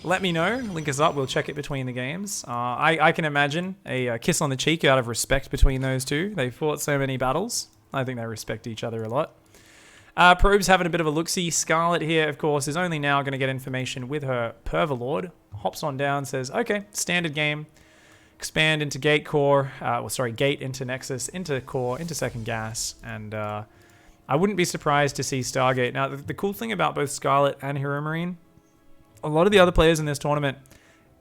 let me know. Link us up. We'll check it between the games. I can imagine a kiss on the cheek out of respect between those two. They fought so many battles. I think they respect each other a lot. Probe's having a bit of a look-see. Scarlett here, of course, is only now going to get information with her Pervalord. Hops on down, says, okay, standard game. Expand into gate core. Gate into Nexus, into core, into second gas. And I wouldn't be surprised to see Stargate. Now, the cool thing about both Scarlett and HeRoMaRiNE, a lot of the other players in this tournament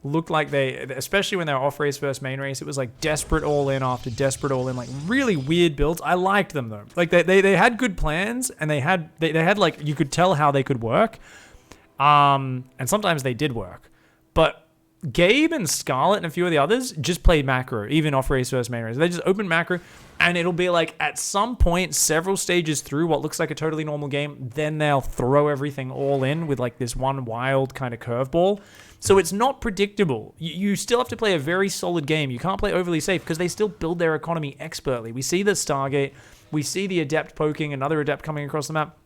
looked like they, especially when they were off race versus main race, it was like desperate all in after desperate all in, like really weird builds. I liked them though. Like they had good plans, and they had like, you could tell how they could work. And sometimes they did work. But Gabe and Scarlett and a few of the others just played macro, even off race versus main race. They just open macro, and it'll be like at some point, several stages through what looks like a totally normal game, then they'll throw everything all in with like this one wild kind of curveball. So it's not predictable. You still have to play a very solid game. You can't play overly safe because they still build their economy expertly. We see the Stargate. We see the Adept poking, another Adept coming across the map.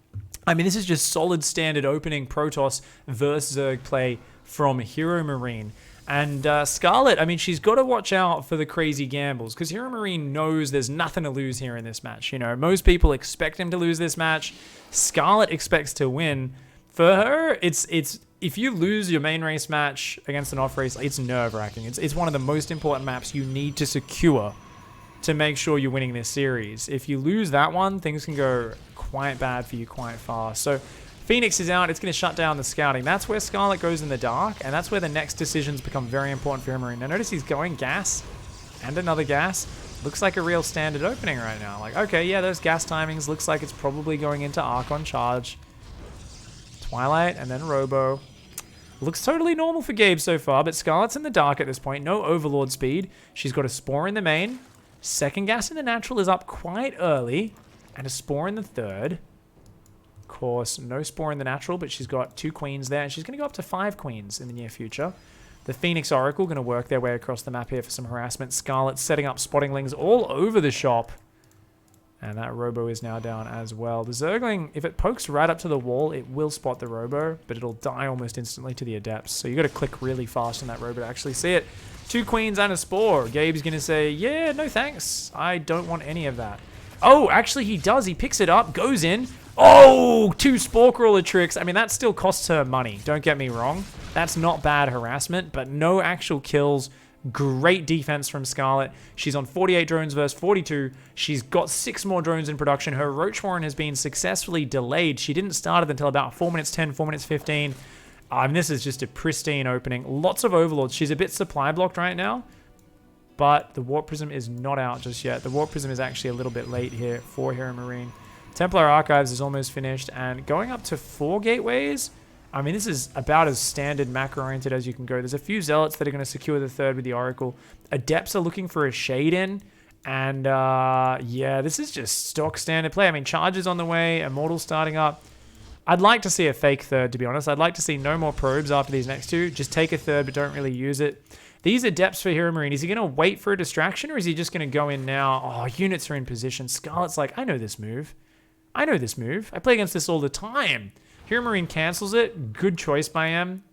I mean, this is just solid standard opening Protoss versus Zerg play from HeRoMaRiNE. And Scarlett, I mean, she's got to watch out for the crazy gambles because HeRoMaRiNE knows there's nothing to lose here in this match. You know, most people expect him to lose this match. Scarlett expects to win. For her, it's if you lose your main race match against an off race, it's nerve-wracking. It's one of the most important maps you need to secure to make sure you're winning this series. If you lose that one, things can go quite bad for you quite fast. So Phoenix is out. It's going to shut down the scouting. That's where Scarlett goes in the dark, and that's where the next decisions become very important for HeRoMaRiNE. Now notice he's going gas and another gas. Looks like a real standard opening right now. Like, okay, yeah, those gas timings. Looks like it's probably going into Archon charge. Twilight and then Robo. Looks totally normal for Gabe so far, but Scarlett's in the dark at this point. No Overlord speed. She's got a Spore in the main. Second gas in the natural is up quite early. And a Spore in the third. Of course, no Spore in the natural, but she's got 2 queens there. And she's going to go up to 5 queens in the near future. The Phoenix Oracle going to work their way across the map here for some harassment. Scarlett setting up spotting lings all over the shop. And that Robo is now down as well. The Zergling, if it pokes right up to the wall, it will spot the Robo, but it'll die almost instantly to the Adepts. So you got to click really fast on that Robo to actually see it. 2 queens and a Spore. Gabe's going to say, yeah, no thanks. I don't want any of that. Oh, actually he does. He picks it up, goes in. Oh, 2 Spore Crawler tricks. I mean, that still costs her money. Don't get me wrong. That's not bad harassment, but no actual kills. Great defense from Scarlett. She's on 48 drones versus 42. She's got 6 more drones in production. Her Roach Warren has been successfully delayed. She didn't start it until about 4 minutes 10, 4 minutes 15. This is just a pristine opening. Lots of Overlords. She's a bit supply blocked right now, but the Warp Prism is not out just yet. The Warp Prism is actually a little bit late here for HeRoMaRiNE. Templar Archives is almost finished, and going up to 4 gateways. I mean, this is about as standard macro-oriented as you can go. There's a few Zealots that are going to secure the third with the Oracle. Adepts are looking for a Shade in. And, yeah, this is just stock standard play. I mean, Charges on the way. Immortal starting up. I'd like to see a fake third, to be honest. I'd like to see no more probes after these next 2. Just take a third, but don't really use it. These Adepts for HeRoMaRiNE. Is he going to wait for a distraction, or is he just going to go in now? Oh, units are in position. Scarlett's like, I know this move. I know this move. I play against this all the time. HeRoMaRiNE cancels it. Good choice by him.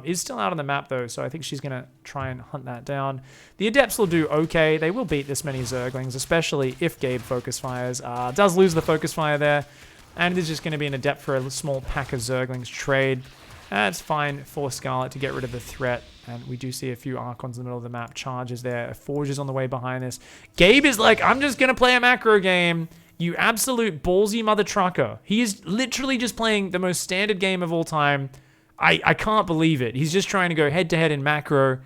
Is still out on the map, though, so I think she's going to try and hunt that down. The Adepts will do okay. They will beat this many Zerglings, especially if Gabe focus fires. Does lose the focus fire there, and it is just going to be an Adept for a small pack of Zerglings trade. That's fine for Scarlett to get rid of the threat, and we do see a few Archons in the middle of the map. Charges there. Forges on the way behind this. Gabe is like, I'm just going to play a macro game. You absolute ballsy mother trucker. He is literally just playing the most standard game of all time. I can't believe it. He's just trying to go head-to-head in macro.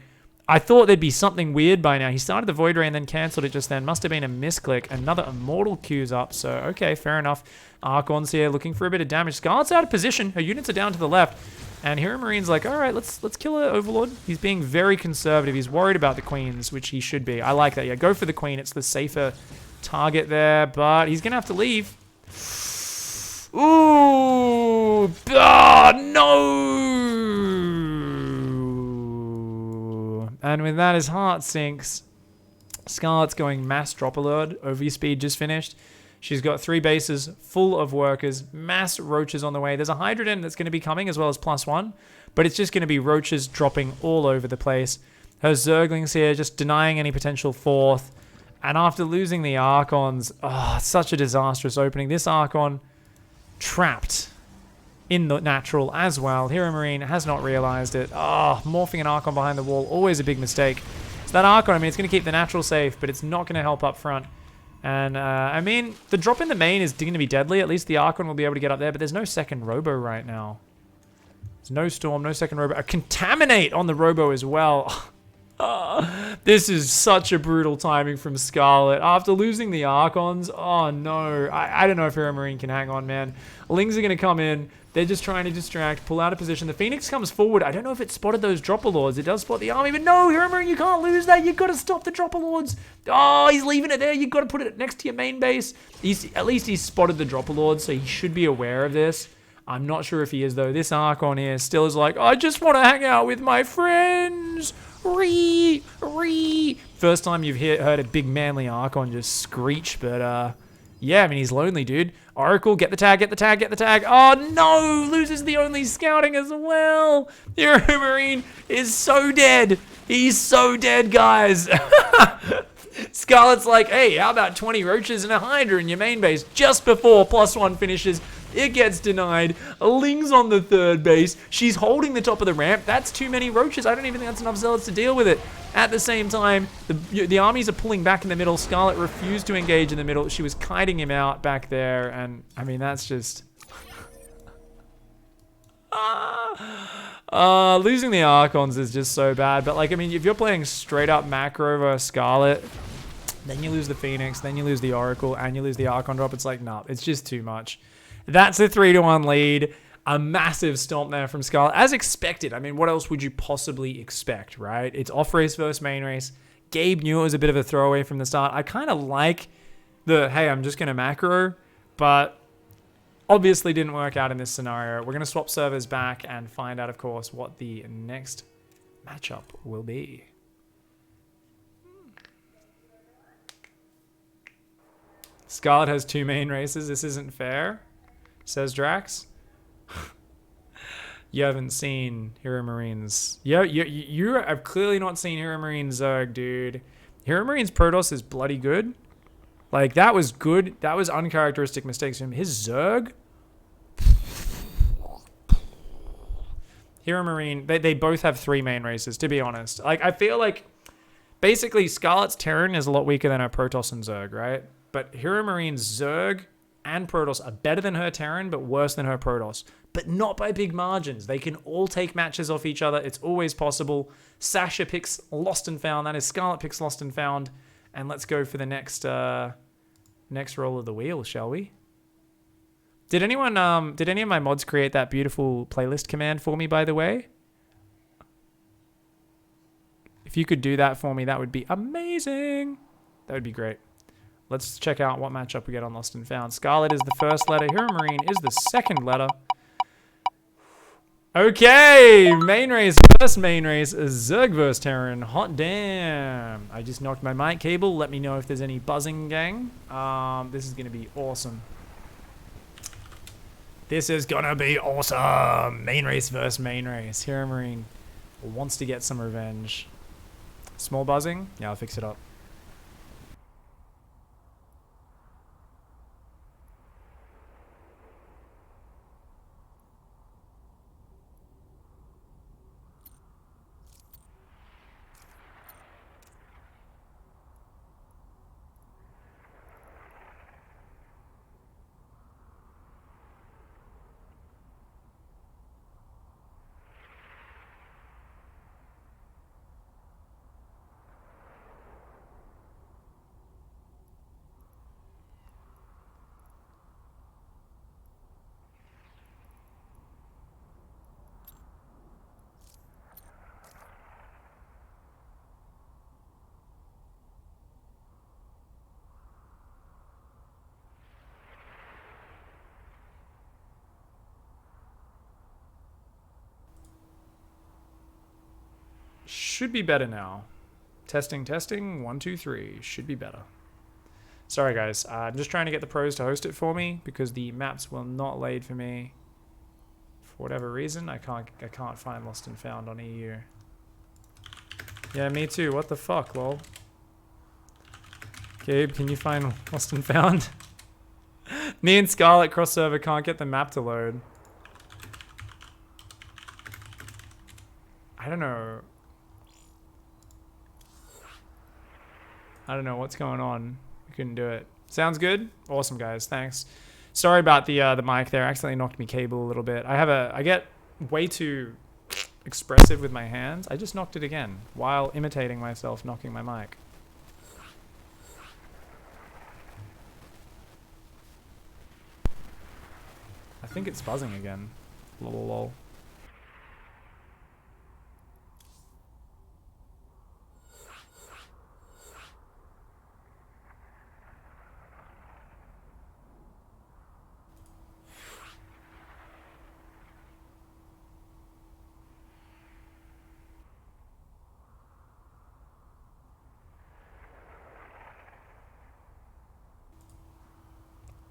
I thought there'd be something weird by now. He started the Void Ray and then cancelled it just then. Must have been a misclick. Another Immortal queues up, so okay, fair enough. Archon's here looking for a bit of damage. Scarlett's out of position. Her units are down to the left. And HeRoMaRiNE's like, all right, let's kill an Overlord. He's being very conservative. He's worried about the queens, which he should be. I like that. Yeah, go for the queen. It's the safer target there, but he's gonna have to leave. Ooh, no! And with that, his heart sinks. Scarlett's going mass drop alert. Overspeed just finished. She's got 3 bases full of workers, mass roaches on the way. There's a Hydrogen that's going to be coming as well as +1, but it's just going to be roaches dropping all over the place. Her Zerglings here just denying any potential 4th. And after losing the Archons, oh, it's such a disastrous opening. This Archon trapped in the natural as well. HeRoMaRinE has not realized it. Oh, morphing an Archon behind the wall, always a big mistake. So that Archon, I mean, it's going to keep the natural safe, but it's not going to help up front. And, I mean, the drop in the main is going to be deadly. At least the Archon will be able to get up there, but there's no second Robo right now. There's no Storm, no second Robo. A Contaminate on the Robo as well. This is such a brutal timing from Scarlett. After losing the Archons, oh no. I don't know if HeRoMaRinE can hang on, man. Lings are going to come in. They're just trying to distract, pull out of position. The Phoenix comes forward. I don't know if it spotted those Dropper Lords. It does spot the army, but no, HeRoMaRinE, you can't lose that. You've got to stop the Dropper Lords. Oh, he's leaving it there. You've got to put it next to your main base. At least he's spotted the Dropper Lords, so he should be aware of this. I'm not sure if he is, though. This Archon here still is like, I just want to hang out with my friends. First time you've heard a big manly Archon just screech, but yeah, I mean, he's lonely, dude. Oracle, get the tag, get the tag, get the tag. Oh no, loses the only scouting as well. HeRoMaRinE is so dead. He's so dead, guys. Scarlett's like, hey, how about 20 roaches and a Hydra in your main base just before +1 finishes? It gets denied. Ling's on the 3rd base. She's holding the top of the ramp. That's too many roaches. I don't even think that's enough zealots to deal with it. At the same time, the armies are pulling back in the middle. Scarlett refused to engage in the middle. She was kiting him out back there. And, I mean, that's just... losing the Archons is just so bad. But, like, I mean, if you're playing straight up macro versus Scarlett, then you lose the Phoenix, then you lose the Oracle, and you lose the Archon drop, it's like, nah, it's just too much. That's a 3-1 lead. A massive stomp there from Scarlett. As expected. I mean, what else would you possibly expect, right? It's off race versus main race. Gabe knew it was a bit of a throwaway from the start. I kind of like the, hey, I'm just going to macro, but obviously didn't work out in this scenario. We're going to swap servers back and find out, of course, what the next matchup will be. Scarlett has 2 main races. This isn't fair, says Drax. You haven't seen HeRoMaRINE's... You have clearly not seen HeRoMaRINE's Zerg, dude. HeRoMaRINE's Protoss is bloody good. Like, that was good. That was uncharacteristic mistakes from him. His Zerg... HeRoMaRINE, they both have 3 main races, to be honest. Like, I feel like... Basically, Scarlett's Terran is a lot weaker than her Protoss and Zerg, right? But HeRoMaRINE's Zerg and Protoss are better than her Terran, but worse than her Protoss. But not by big margins. They can all take matches off each other. It's always possible. Sasha picks Lost and Found. That is, Scarlett picks Lost and Found. And let's go for the next roll of the wheel, shall we? Did any of my mods create that beautiful playlist command for me, by the way? If you could do that for me, that would be amazing. That would be great. Let's check out what matchup we get on Lost and Found. Scarlett is the first letter. HeRoMaRINE is the second letter. Okay, main race, first main race, Zerg vs Terran. Hot damn. I just knocked my mic cable. Let me know if there's any buzzing, gang. This is going to be awesome. This is going to be awesome. Main race versus main race. HeRoMaRINE wants to get some revenge. Small buzzing? Yeah, I'll fix it up. Should be better now. Testing, testing. 1, 2, 3. Should be better. Sorry, guys. I'm just trying to get the pros to host it for me because the maps will not load for me. For whatever reason, I can't find Lost and Found on EU. Yeah, me too. What the fuck, lol? Gabe, can you find Lost and Found? Me and Scarlett cross server can't get the map to load. I don't know. I don't know what's going on. We couldn't do it. Sounds good? Awesome, guys. Thanks. Sorry about the mic there. Accidentally knocked me cable a little bit. I get way too expressive with my hands. I just knocked it again while imitating myself knocking my mic. I think it's buzzing again. Lol lol.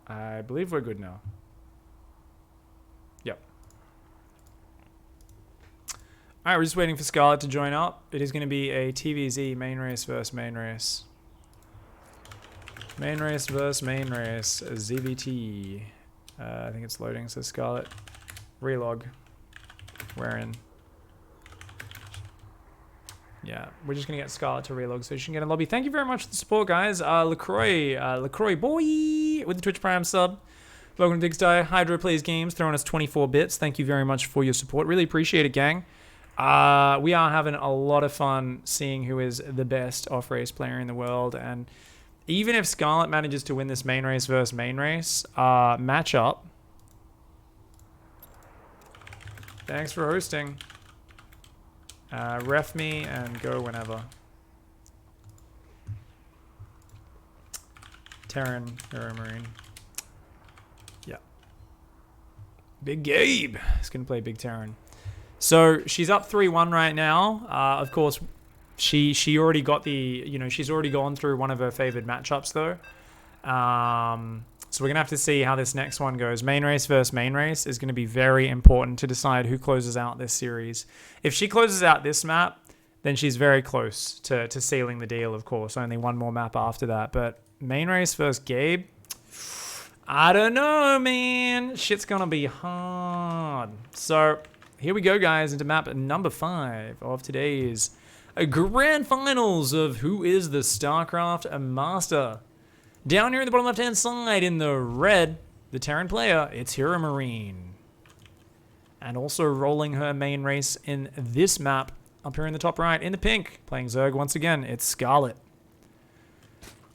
I believe we're good now. Yep. Alright, we're just waiting for Scarlett to join up. It is going to be a TVZ main race versus main race. Main race versus main race. ZVT. I think it's loading, so Scarlett. Relog. We're in. Yeah, we're just going to get Scarlett to relog so she can get in lobby. Thank you very much for the support, guys. LaCroix boy with the Twitch Prime sub. Welcome to Digsty. Hydro Plays Games throwing us 24 bits. Thank you very much for your support. Really appreciate it, gang. We are having a lot of fun seeing who is the best off-race player in the world. And even if Scarlett manages to win this main race versus main race matchup. Thanks for hosting. Ref me and go whenever. Terran, HeRoMaRinE. Yeah. Big Gabe is going to play Big Terran. So she's up 3-1 right now. Of course, she already got the, she's already gone through one of her favored matchups though. So we're going to have to see how this next one goes. Main race versus main race is going to be very important to decide who closes out this series. If she closes out this map, then she's very close to sealing the deal, of course. Only one more map after that. But main race versus Gabe, I don't know, man. Shit's going to be hard. So here we go, guys, into map number 5 of today's grand finals of who is the StarCraft Master. Down here in the bottom left-hand side in the red, the Terran player, it's HeRoMaRinE. And also rolling her main race in this map, up here in the top right, in the pink, playing Zerg once again, it's Scarlett.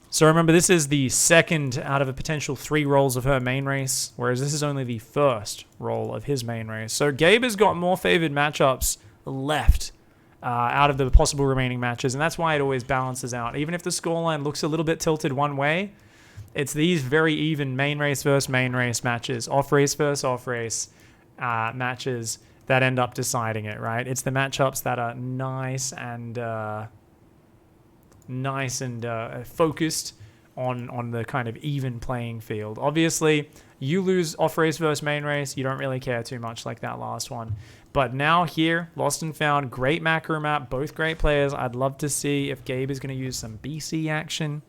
So remember, this is the second out of a potential 3 rolls of her main race, whereas this is only the first roll of his main race. So Gabe has got more favored matchups left out of the possible remaining matches, and that's why it always balances out. Even if the scoreline looks a little bit tilted one way, it's these very even main race versus main race matches, off race versus off race matches that end up deciding it, right? It's the matchups that are nice and focused on the kind of even playing field. Obviously, you lose off race versus main race, you don't really care too much like that last one. But now here, Lost and Found, great macro map, both great players. I'd love to see if Gabe is going to use some BC action.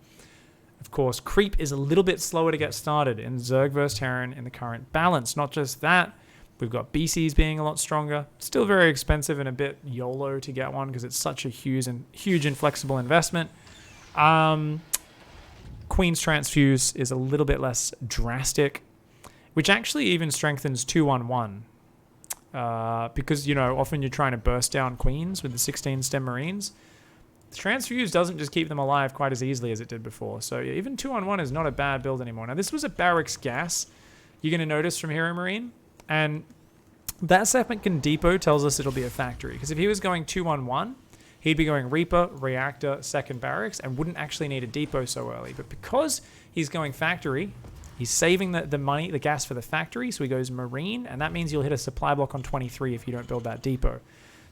Of course, Creep is a little bit slower to get started in Zerg vs Terran in the current balance. Not just that, we've got BCs being a lot stronger. Still very expensive and a bit YOLO to get one because it's such a huge and flexible investment. Queen's Transfuse is a little bit less drastic, which actually even strengthens 2-on-1. Because, often you're trying to burst down Queens with the 16 stem Marines. The Transfuse doesn't just keep them alive quite as easily as it did before. So even 2-on-1 is not a bad build anymore. Now, this was a Barracks Gas, you're going to notice from HeRoMaRinE. And that second depot tells us it'll be a factory. Because if he was going 2-on-1, he'd be going Reaper, Reactor, second Barracks, and wouldn't actually need a depot so early. But because he's going factory, he's saving the money, the gas for the factory, so he goes Marine, and that means you'll hit a supply block on 23 if you don't build that depot.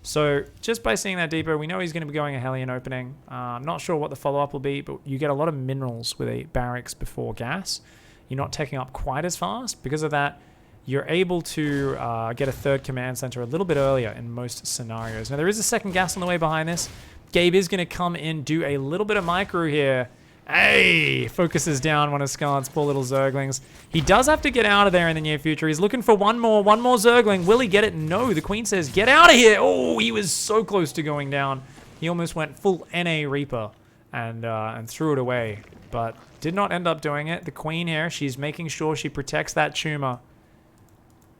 So just by seeing that depot, we know he's going to be going a Hellion opening. I'm not sure what the follow-up will be, but you get a lot of minerals with a barracks before gas. You're not taking up quite as fast. Because of that, you're able to get a third command center a little bit earlier in most scenarios. Now, there is a second gas on the way behind this. Gabe is going to come in, do a little bit of micro here. Hey! Focuses down one of Scarlett's poor little Zerglings. He does have to get out of there in the near future. He's looking for one more Zergling. Will he get it? No. The Queen says, get out of here! Oh, he was so close to going down. He almost went full NA Reaper and threw it away. But did not end up doing it. The Queen here, she's making sure she protects that tumor.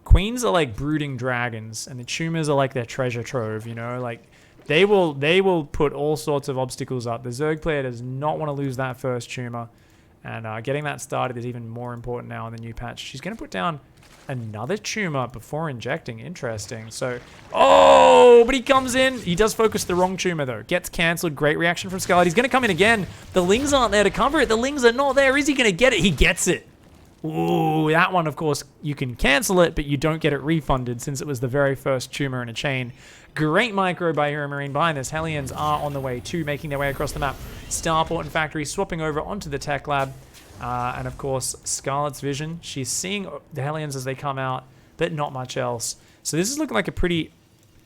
Queens are like brooding dragons, and the tumors are like their treasure trove, you know? Like, they will put all sorts of obstacles up. The Zerg player does not want to lose that first tumor. And getting that started is even more important now in the new patch. She's going to put down another tumor before injecting. Interesting. So, oh, but he comes in. He does focus the wrong tumor, though. Gets cancelled. Great reaction from Scarlett. He's going to come in again. The Lings aren't there to cover it. The Lings are not there. Is he going to get it? He gets it. Ooh, that one, of course, you can cancel it, but you don't get it refunded since it was the very first tumor in a chain. Great micro by HeRoMaRinE behind this. Hellions are on the way too, making their way across the map. Starport and Factory swapping over onto the tech lab. And of course, Scarlett's vision. She's seeing the Hellions as they come out, but not much else. So this is looking like a pretty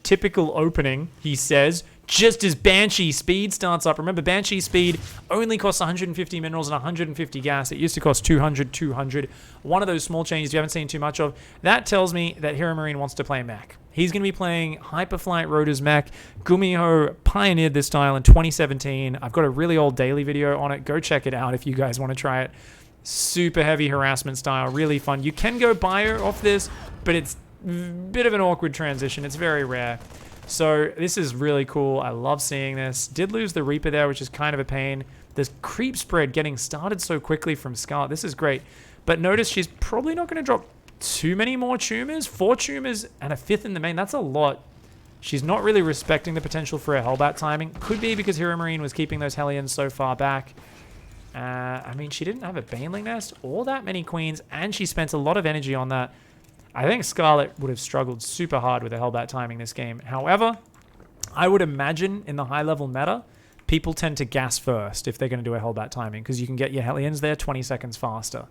typical opening, he says, just as Banshee speed starts up. Remember, Banshee speed only costs 150 minerals and 150 gas. It used to cost 200. One of those small changes you haven't seen too much of. That tells me that HeRoMaRinE wants to play mech. He's going to be playing Hyperflight Rotor's mech. Gumiho pioneered this style in 2017. I've got a really old daily video on it. Go check it out if you guys want to try it. Super heavy harassment style, really fun. You can go bio off this, but it's a bit of an awkward transition. It's very rare. So this is really cool. I love seeing this. Did lose the Reaper there, which is kind of a pain. This creep spread getting started so quickly from Scarlett. This is great. But notice she's probably not going to drop too many more tumors. 4 tumors and a 5th in the main. That's a lot. She's not really respecting the potential for a Hellbat timing. Could be because HeRoMaRinE was keeping those Hellions so far back. I mean, she didn't have a Baneling Nest or that many Queens, and she spent a lot of energy on that. I think Scarlett would have struggled super hard with a Hellbat timing this game. However, I would imagine in the high-level meta, people tend to gas first if they're going to do a Hellbat timing, because you can get your Hellions there 20 seconds faster.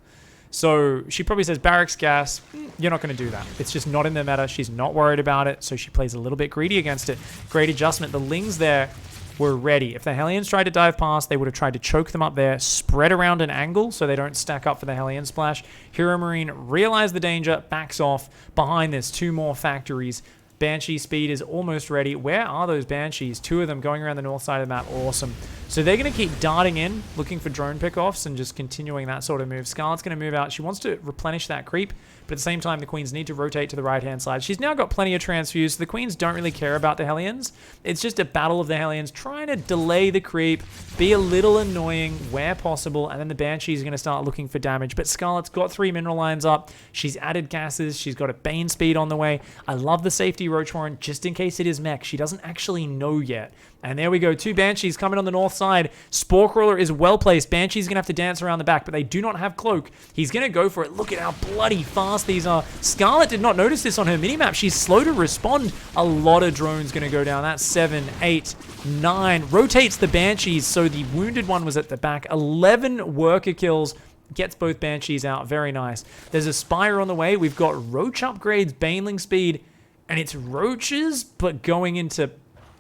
So she probably says, barracks gas, you're not going to do that. It's just not in the meta. She's not worried about it, so she plays a little bit greedy against it. Great adjustment. The Lings there were ready. If the Hellions tried to dive past, they would have tried to choke them up there, spread around an angle so they don't stack up for the Hellion splash. HeRoMaRinE realized the danger, backs off. Behind this, 2 more factories. Banshee speed is almost ready. Where are those Banshees? 2 of them going around the north side of the map. Awesome. So they're going to keep darting in, looking for drone pickoffs and just continuing that sort of move. Scarlett's going to move out. She wants to replenish that creep, but at the same time, the Queens need to rotate to the right-hand side. She's now got plenty of transfuse. So the Queens don't really care about the Hellions. It's just a battle of the Hellions, trying to delay the creep, be a little annoying where possible, and then the Banshees are going to start looking for damage. But Scarlett's got 3 mineral lines up. She's added gases. She's got a Bane speed on the way. I love the safety Roach Warren, just in case it is mech. She doesn't actually know yet. And there we go. 2 Banshees coming on the north side. Spore Crawler is well placed. Banshee's going to have to dance around the back, but they do not have Cloak. He's going to go for it. Look at how bloody fast these are. Scarlett did not notice this on her minimap. She's slow to respond. A lot of drones going to go down. That's 7, 8, 9. Rotates the Banshees, so the wounded one was at the back. 11 worker kills. Gets both Banshees out. Very nice. There's a Spire on the way. We've got Roach upgrades, Baneling speed, and it's Roaches, but going into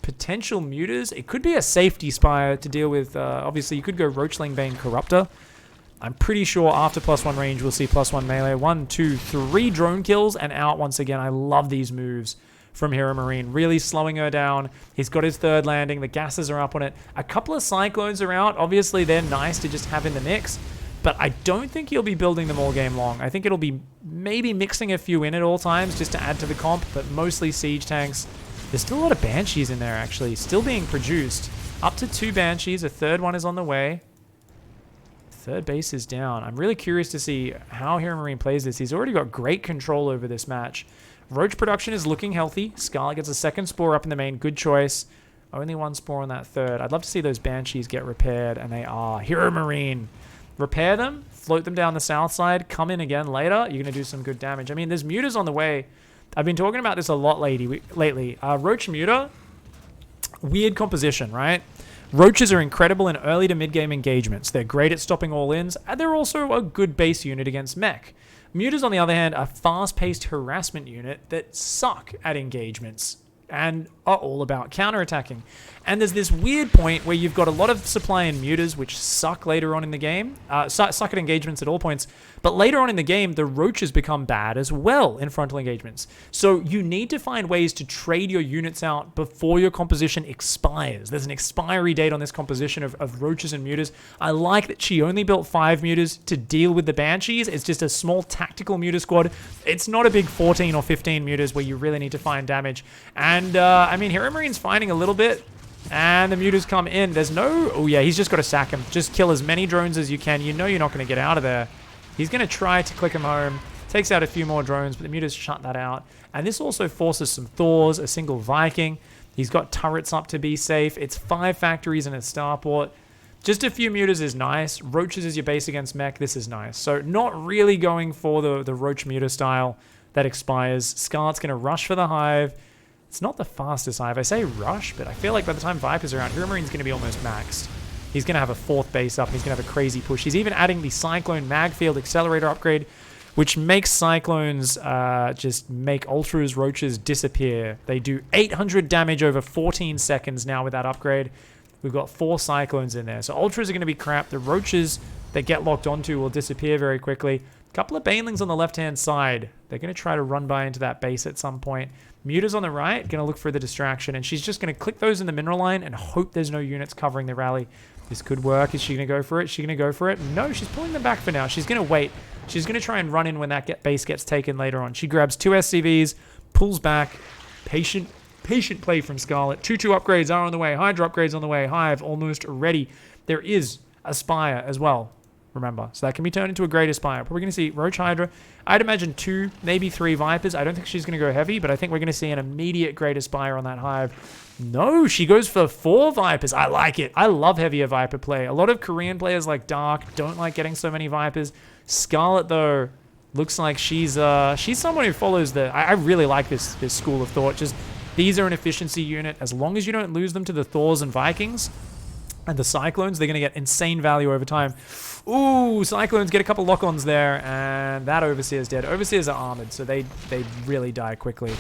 potential muters. It could be a safety Spire to deal with. Obviously, you could go Roachling Bane Corruptor. I'm pretty sure after +1 range, we'll see +1 melee. 1, 2, 3 drone kills and out once again. I love these moves from HeRoMaRinE. Really slowing her down. He's got his 3rd landing. The gases are up on it. A couple of Cyclones are out. Obviously, they're nice to just have in the mix, but I don't think he'll be building them all game long. I think it'll be maybe mixing a few in at all times just to add to the comp, but mostly siege tanks. There's still a lot of Banshees in there, actually, still being produced. Up to 2 Banshees. A 3rd one is on the way. 3rd base is down. I'm really curious to see how HeRoMaRinE plays this. He's already got great control over this match. Roach production is looking healthy. Scarlett gets a 2nd Spore up in the main. Good choice. Only 1 Spore on that 3rd. I'd love to see those Banshees get repaired, and they are. HeRoMaRinE. Repair them, float them down the south side, come in again later. You're going to do some good damage. I mean, there's muters on the way. I've been talking about this a lot lately. Roach Muta, weird composition, right? Roaches are incredible in early to mid-game engagements. They're great at stopping all-ins, and they're also a good base unit against mech. Mutas, on the other hand, are fast-paced harassment unit that suck at engagements and are all about counterattacking. And there's this weird point where you've got a lot of supply in mutas, which suck later on in the game, suck at engagements at all points, but later on in the game, the roaches become bad as well in frontal engagements. So you need to find ways to trade your units out before your composition expires. There's an expiry date on this composition of roaches and mutas. I like that she only built 5 mutas to deal with the banshees. It's just a small tactical muta squad. It's not a big 14 or 15 mutas where you really need to find damage. And, I mean, HeRoMaRiNE's finding a little bit. And the mutas come in. There's no... Oh, yeah, he's just got to sack him. Just kill as many drones as you can. You know you're not going to get out of there. He's going to try to click him home. Takes out a few more drones, but the mutas shut that out. And this also forces some Thors, a single Viking. He's got turrets up to be safe. It's 5 factories and a starport. Just a few mutas is nice. Roaches is your base against mech. This is nice. So not really going for the Roach muta style that expires. Scarlett's going to rush for the hive. It's not the fastest hive. I say rush, but I feel like by the time Viper's around, HeRoMaRiNE's going to be almost maxed. He's going to have a 4th base up. He's going to have a crazy push. He's even adding the Cyclone Mag Field Accelerator upgrade, which makes Cyclones just make Ultras Roaches disappear. They do 800 damage over 14 seconds now with that upgrade. We've got 4 Cyclones in there. So Ultras are going to be crap. The Roaches that get locked onto will disappear very quickly. A couple of Banelings on the left-hand side. They're going to try to run by into that base at some point. Muta's on the right, going to look for the distraction, and she's just going to click those in the mineral line and hope there's no units covering the rally. This could work. Is she going to go for it? Is she going to go for it? No, she's pulling them back for now. She's going to wait. She's going to try and run in when that base gets taken later on. She grabs 2 SCVs, pulls back. Patient play from Scarlett. 2-2 upgrades are on the way. Hydra upgrades on the way. Hive almost ready. There is a Spire as well. Remember, so that can be turned into a great Aspire. Probably going to see Roach Hydra. I'd imagine 2, maybe 3 Vipers. I don't think she's going to go heavy, but I think we're going to see an immediate great Aspire on that Hive. No, she goes for 4 Vipers. I like it. I love heavier Viper play. A lot of Korean players like Dark don't like getting so many Vipers. Scarlett, though, looks like she's someone who follows the... I really like this school of thought. Just, these are an efficiency unit. As long as you don't lose them to the Thors and Vikings and the Cyclones, they're going to get insane value over time. Ooh, Cyclones get a couple lock-ons there, and that Overseer's dead. Overseers are armored, so they really die quickly.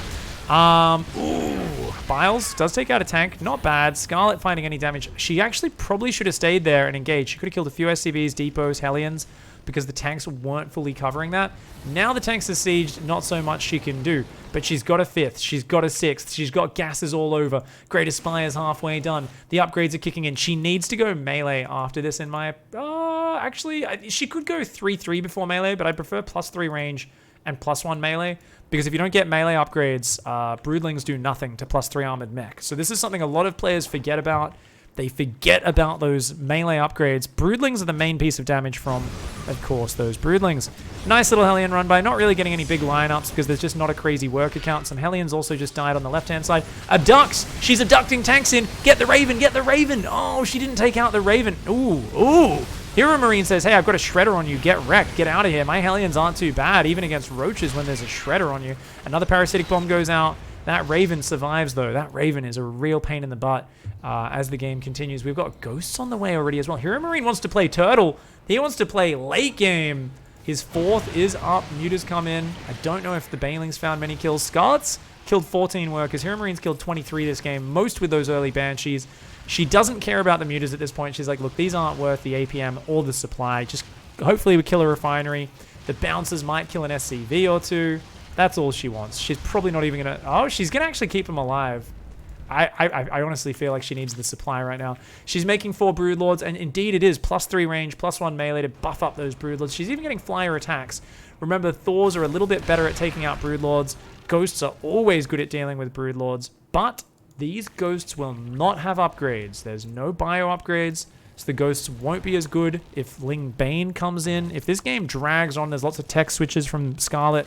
Ooh, Biles does take out a tank. Not bad. Scarlett finding any damage. She actually probably should have stayed there and engaged. She could have killed a few SCVs, depots, Hellions, because the tanks weren't fully covering that. Now the tanks are sieged, not so much she can do. But she's got a 5th, she's got a 6th, she's got gases all over. Great Aspire's halfway done. The upgrades are kicking in. She needs to go melee after this in my... actually, she could go 3-3 before melee, but I prefer +3 range and +1 melee. Because if you don't get melee upgrades, Broodlings do nothing to +3 armored mech. So this is something a lot of players forget about. They forget about those melee upgrades. Broodlings are the main piece of damage from, of course, those Broodlings. Nice little Hellion run by. Not really getting any big lineups because there's just not a crazy worker count. Some Hellions also just died on the left-hand side. Abducts! She's abducting tanks in. Get the Raven! Get the Raven! Oh, she didn't take out the Raven. Ooh, ooh. HeRoMaRiNE says, hey, I've got a Shredder on you. Get wrecked. Get out of here. My Hellions aren't too bad, even against Roaches when there's a Shredder on you. Another Parasitic Bomb goes out. That Raven survives, though. That Raven is a real pain in the butt as the game continues. We've got Ghosts on the way already as well. HeRoMaRiNE wants to play Turtle. He wants to play late game. His 4th is up. Mutas come in. I don't know if the Banelings found many kills. Scarlett's killed 14 workers. HeRoMaRiNE's killed 23 this game, most with those early Banshees. She doesn't care about the mutas at this point. She's like, look, these aren't worth the APM or the supply. Just hopefully we kill a refinery. The bouncers might kill an SCV or 2. That's all she wants. She's probably not even going to... Oh, she's going to actually keep them alive. I honestly feel like she needs the supply right now. She's making 4 Broodlords, and indeed it is +3 range, +1 melee to buff up those Broodlords. She's even getting flyer attacks. Remember, Thors are a little bit better at taking out Broodlords. Ghosts are always good at dealing with Broodlords, but these Ghosts will not have upgrades. There's no bio upgrades, so the Ghosts won't be as good if Ling Bane comes in. If this game drags on, there's lots of tech switches from Scarlett.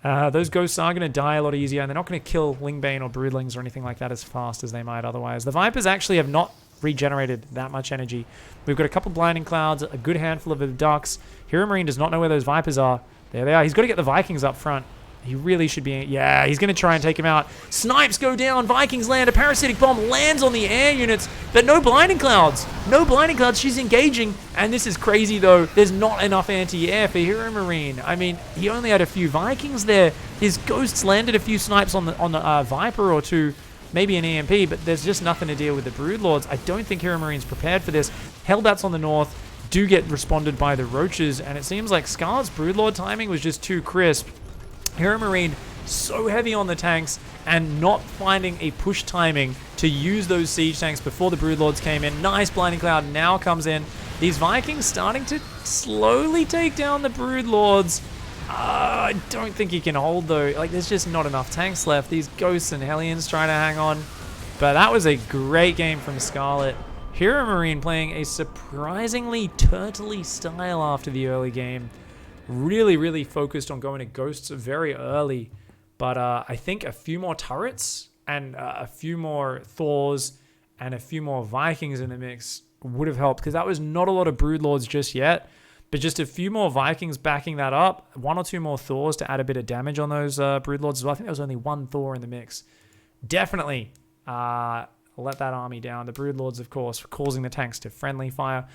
Those Ghosts are going to die a lot easier, and they're not going to kill Ling Bane or Broodlings or anything like that as fast as they might otherwise. The Vipers actually have not regenerated that much energy. We've got a couple Blinding Clouds, a good handful of Abducts. HeRoMaRiNE does not know where those Vipers are. There they are. He's got to get the Vikings up front. He really should be... Yeah, he's going to try and take him out. Snipes go down. Vikings land. A parasitic bomb lands on the air units, but no blinding clouds. No blinding clouds. She's engaging. And this is crazy, though. There's not enough anti-air for HeRoMaRinE. I mean, he only had a few Vikings there. His ghosts landed a few snipes on the Viper or two, maybe an EMP, but there's just nothing to deal with the Broodlords. I don't think HeRoMaRinE's prepared for this. Hellbats on the north do get responded by the Roaches, and it seems like Scarlett's Broodlord timing was just too crisp. HeRoMaRinE so heavy on the tanks and not finding a push timing to use those siege tanks before the Broodlords came in. Nice blinding cloud now comes in. These Vikings starting to slowly take down the Broodlords. I don't think he can hold though. Like, there's just not enough tanks left. These Ghosts and Hellions trying to hang on. But that was a great game from Scarlett. HeRoMaRinE playing a surprisingly turtley style after the early game. Really, really focused on going to Ghosts very early. But I think a few more turrets and a few more Thors and a few more Vikings in the mix would have helped. Because that was not a lot of Broodlords just yet. But just a few more Vikings backing that up. 1 or 2 more Thors to add a bit of damage on those Broodlords as well. I think there was only 1 Thor in the mix. Definitely let that army down. The Broodlords, of course, causing the tanks to friendly fire.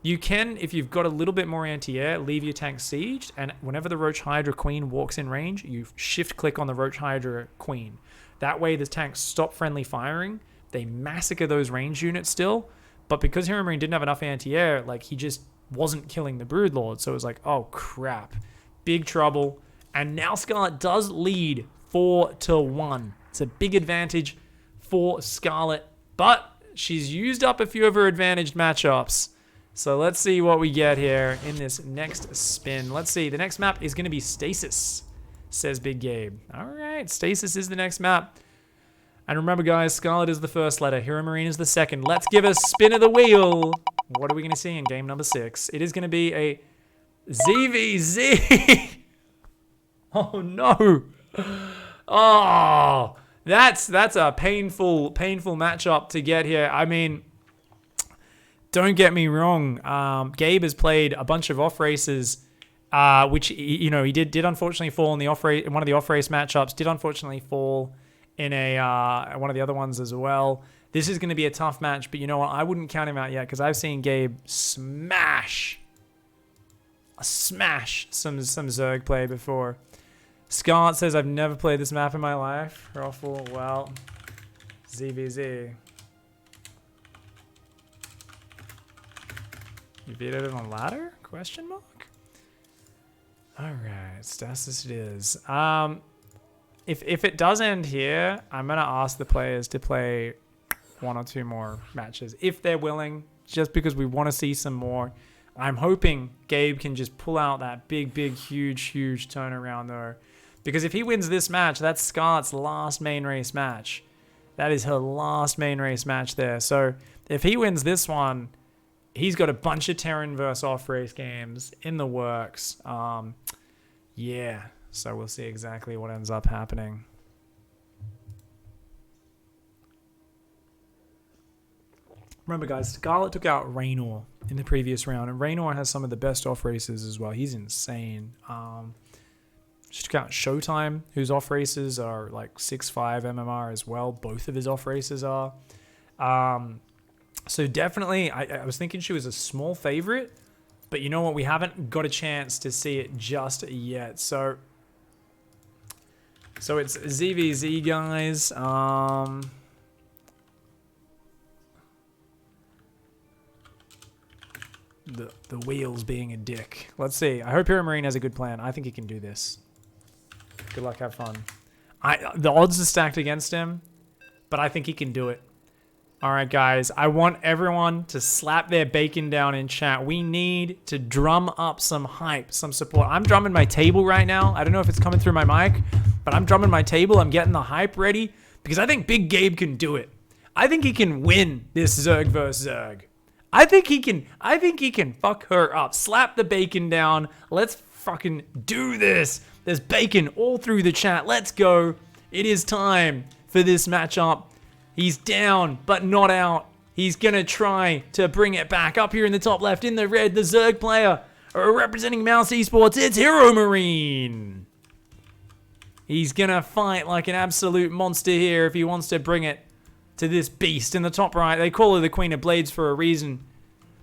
You can, if you've got a little bit more anti-air, leave your tank sieged, and whenever the Roach Hydra Queen walks in range, you shift-click on the Roach Hydra Queen. That way the tanks stop friendly firing. They massacre those range units still, but because HeRoMaRinE didn't have enough anti-air, like, he just wasn't killing the Broodlord, so it was like, oh crap, big trouble. And now Scarlett does lead 4-1. It's a big advantage for Scarlett, but she's used up a few of her advantaged matchups. So let's see what we get here in this next spin. Let's see, the next map is going to be Stasis, says Big Gabe. All right, Stasis is the next map. And remember, guys, Scarlett is the first letter. HeRoMaRinE is the second. Let's give a spin of the wheel. What are we going to see in game number 6? It is going to be a ZVZ. Oh, no. Oh, that's a painful matchup to get here. I mean, don't get me wrong. Gabe has played a bunch of off races, which he did unfortunately fall in the off race in one of the off race matchups. Did unfortunately fall in one of the other ones as well. This is going to be a tough match, but you know what? I wouldn't count him out yet because I've seen Gabe smash some Zerg play before. Scarlett says, I've never played this map in my life. Ruffle, well, ZVZ. You beat it on a ladder? Question mark? Alright, Stasis it is. If it does end here, I'm going to ask the players to play 1 or 2 more matches. If they're willing, just because we want to see some more. I'm hoping Gabe can just pull out that big, huge turnaround though. Because if he wins this match, that's Scarlett's last main race match. That is her last main race match there. So if he wins this one, he's got a bunch of Terran versus off-race games in the works. Yeah, so we'll see exactly what ends up happening. Remember, guys, Scarlett took out Raynor in the previous round, and Raynor has some of the best off races as well. He's insane. She took out Showtime, whose off races are like 6.5 MMR as well. Both of his off races are. So definitely, I was thinking she was a small favorite, but you know what? We haven't got a chance to see it just yet. So it's ZVZ, guys. The wheels being a dick. Let's see. I hope HeRoMaRinE has a good plan. I think he can do this. Good luck, have fun. The odds are stacked against him, but I think he can do it. All right, guys. I want everyone to slap their bacon down in chat. We need to drum up some hype, some support. I'm drumming my table right now. I don't know if it's coming through my mic, but I'm drumming my table. I'm getting the hype ready because I think Big Gabe can do it. I think he can win this Zerg versus Zerg. I think he can fuck her up. Slap the bacon down. Let's fucking do this. There's bacon all through the chat. Let's go. It is time for this matchup. He's down, but not out. He's going to try to bring it back. Up here in the top left, in the red, the Zerg player representing Mouse Esports. It's HeRoMaRinE. He's going to fight like an absolute monster here if he wants to bring it to this beast in the top right. They call her the Queen of Blades for a reason.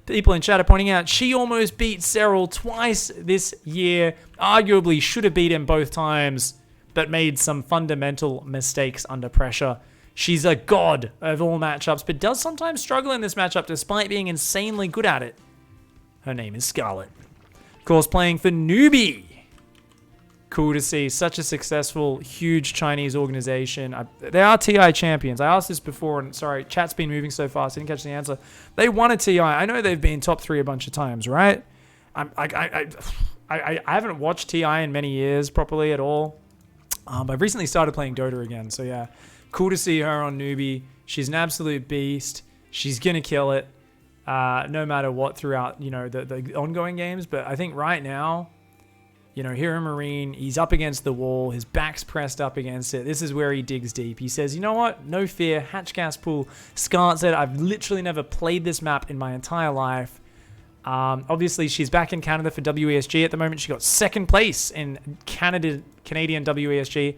People in chat are pointing out she almost beat Cyril twice this year. Arguably should have beat him both times, but made some fundamental mistakes under pressure. She's a god of all matchups, but does sometimes struggle in this matchup despite being insanely good at it. Her name is Scarlett. Of course, playing for Newbie. Cool to see such a successful, huge Chinese organization. They are TI champions. I asked this before, and sorry, chat's been moving so fast, I didn't catch the answer. They won a TI. I know they've been top 3 a bunch of times, right? I haven't watched TI in many years properly at all. I've recently started playing Dota again, so yeah. Cool to see her on Newbie. She's an absolute beast. She's going to kill it no matter what throughout, the ongoing games. But I think right now, HeRoMaRinE, he's up against the wall. His back's pressed up against it. This is where he digs deep. He says, you know what? No fear. Hatch gas pool. Scarlett said, I've literally never played this map in my entire life. Obviously, she's back in Canada for WESG at the moment. She got 2nd place in Canadian WESG.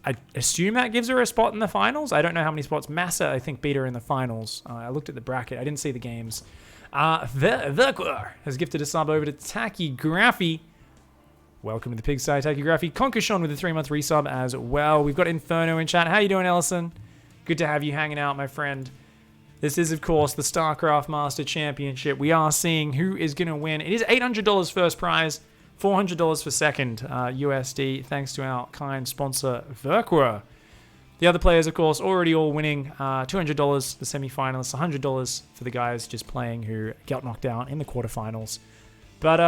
I assume that gives her a spot in the finals. I don't know how many spots. Massa, I think, beat her in the finals. I looked at the bracket. I didn't see the games. Verkor has gifted a sub over to Tachygraphy. Welcome to the Pigsty, Tachygraphy. Conkershon with a 3-month resub as well. We've got Inferno in chat. How you doing, Ellison? Good to have you hanging out, my friend. This is, of course, the StarCraft Master Championship. We are seeing who is going to win. It is $800 first prize, $400 for second USD, thanks to our kind sponsor, Verkor. The other players, of course, already all winning. $200 the semi-finalists, $100 for the guys just playing who got knocked out in the quarterfinals. But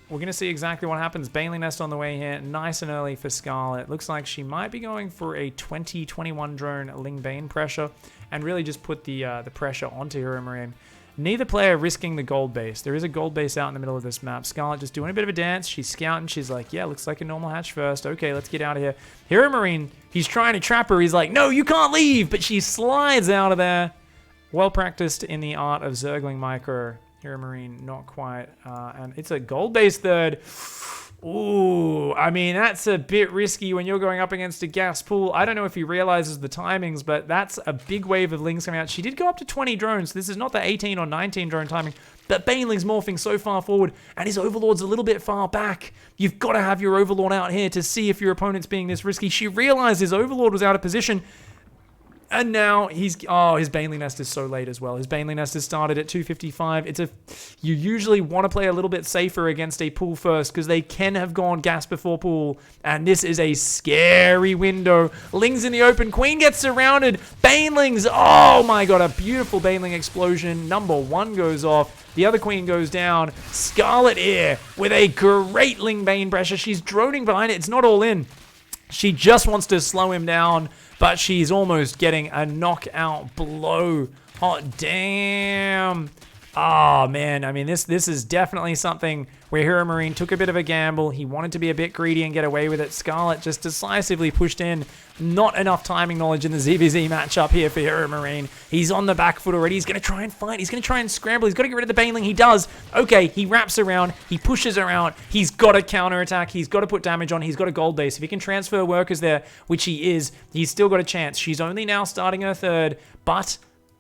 we're going to see exactly what happens. Baneling Nest on the way here. Nice and early for Scarlett. Looks like she might be going for a 20-21 drone Ling Bane pressure and really just put the pressure onto HeRoMaRinE. Neither player risking the gold base. There is a gold base out in the middle of this map. Scarlett just doing a bit of a dance. She's scouting. She's like, yeah, looks like a normal hatch first. Okay, let's get out of here. HeRoMaRinE, he's trying to trap her. He's like, no, you can't leave. But she slides out of there. Well practiced in the art of Zergling micro. HeRoMaRinE, not quite. And it's a gold-based third. Ooh, I mean, that's a bit risky when you're going up against a gas pool. I don't know if he realizes the timings, but that's a big wave of Lings coming out. She did go up to 20 drones. This is not the 18 or 19 drone timing, but Baneling's morphing so far forward, and his Overlord's a little bit far back. You've got to have your Overlord out here to see if your opponent's being this risky. She realized his Overlord was out of position. And now his Baneling Nest is so late as well. His Baneling Nest has started at 255. You usually want to play a little bit safer against a pool first because they can have gone gas before pool. And this is a scary window. Ling's in the open. Queen gets surrounded. Banelings. Oh my god, a beautiful Baneling explosion. Number 1 goes off. The other Queen goes down. Scarlett here with a great Ling Bane pressure. She's droning behind it. It's not all in. She just wants to slow him down, but she's almost getting a knockout blow. Hot damn. Oh, man. I mean, this is definitely something where HeRoMaRinE took a bit of a gamble. He wanted to be a bit greedy and get away with it. Scarlett just decisively pushed in. Not enough timing knowledge in the ZVZ matchup here for HeRoMaRinE. He's on the back foot already. He's going to try and fight. He's going to try and scramble. He's got to get rid of the Baneling. He does. Okay, he wraps around. He pushes her out. He's got to counterattack. He's got to put damage on. He's got a gold base. If he can transfer workers there, which he is, he's still got a chance. She's only now starting her third, but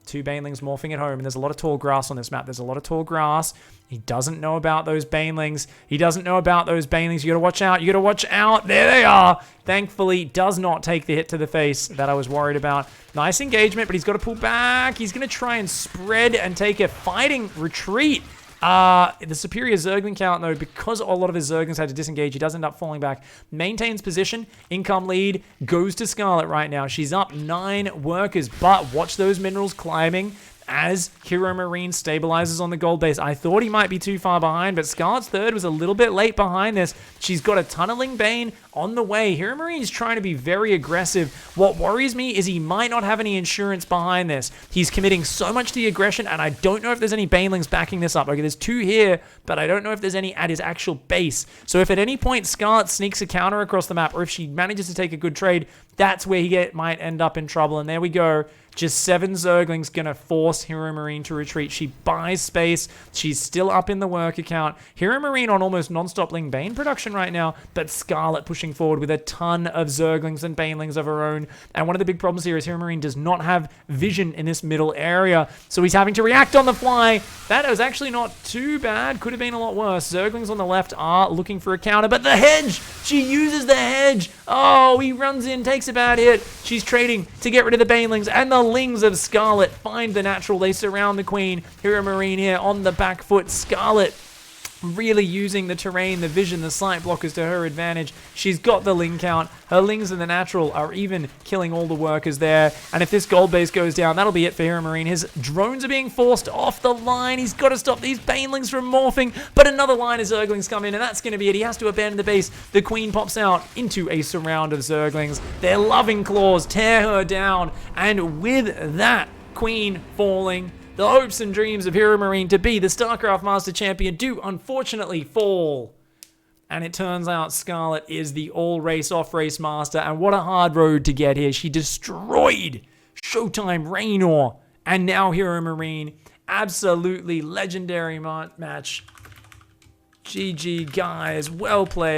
2 Banelings morphing at home, and there's a lot of tall grass on this map. There's a lot of tall grass. He doesn't know about those Banelings. He doesn't know about those Banelings. You gotta watch out. You gotta watch out. There they are. Thankfully, does not take the hit to the face that I was worried about. Nice engagement, but he's got to pull back. He's gonna try and spread and take a fighting retreat. The superior Zergling count, though, because a lot of his Zerglings had to disengage, he does end up falling back. Maintains position. Income lead goes to Scarlett right now. She's up 9 workers, but watch those minerals climbing as HeRoMaRinE stabilizes on the gold base. I thought he might be too far behind, but Scarlett's third was a little bit late behind this. She's got a ton of Ling Bane on the way. HeRoMaRinE is trying to be very aggressive. What worries me is he might not have any insurance behind this. He's committing so much to the aggression, and I don't know if there's any Banelings backing this up. Okay, there's 2 here, but I don't know if there's any at his actual base. So if at any point Scarlett sneaks a counter across the map, or if she manages to take a good trade, that's where he might end up in trouble. And there we go. Just 7 Zerglings going to force HeRoMaRinE to retreat. She buys space. She's still up in the work account. HeRoMaRinE on almost non-stop Ling Bane production right now, but Scarlett pushes pushing forward with a ton of Zerglings and Banelings of her own. And one of the big problems here is HeRoMaRinE does not have vision in this middle area. So he's having to react on the fly. That was actually not too bad. Could have been a lot worse. Zerglings on the left are looking for a counter, but the hedge! She uses the hedge! Oh, he runs in, takes a bad hit. She's trading to get rid of the Banelings, and the Lings of Scarlett find the natural. They surround the Queen. HeRoMaRinE here on the back foot. Scarlett really using the terrain, the vision, the sight blockers to her advantage. She's got the Ling count. Her Lings and the natural are even killing all the workers there. And if this gold base goes down, that'll be it for HeRoMaRinE. His drones are being forced off the line. He's got to stop these Banelings from morphing. But another line of Zerglings come in, and that's going to be it. He has to abandon the base. The Queen pops out into a surround of Zerglings. Their loving claws tear her down. And with that Queen falling, the hopes and dreams of HeRoMaRinE to be the StarCraft Master Champion do unfortunately fall. And it turns out Scarlett is the all-race, off-race master, and what a hard road to get here. She destroyed Showtime Raynor, and now HeRoMaRinE. Absolutely legendary match. GG, guys. Well played.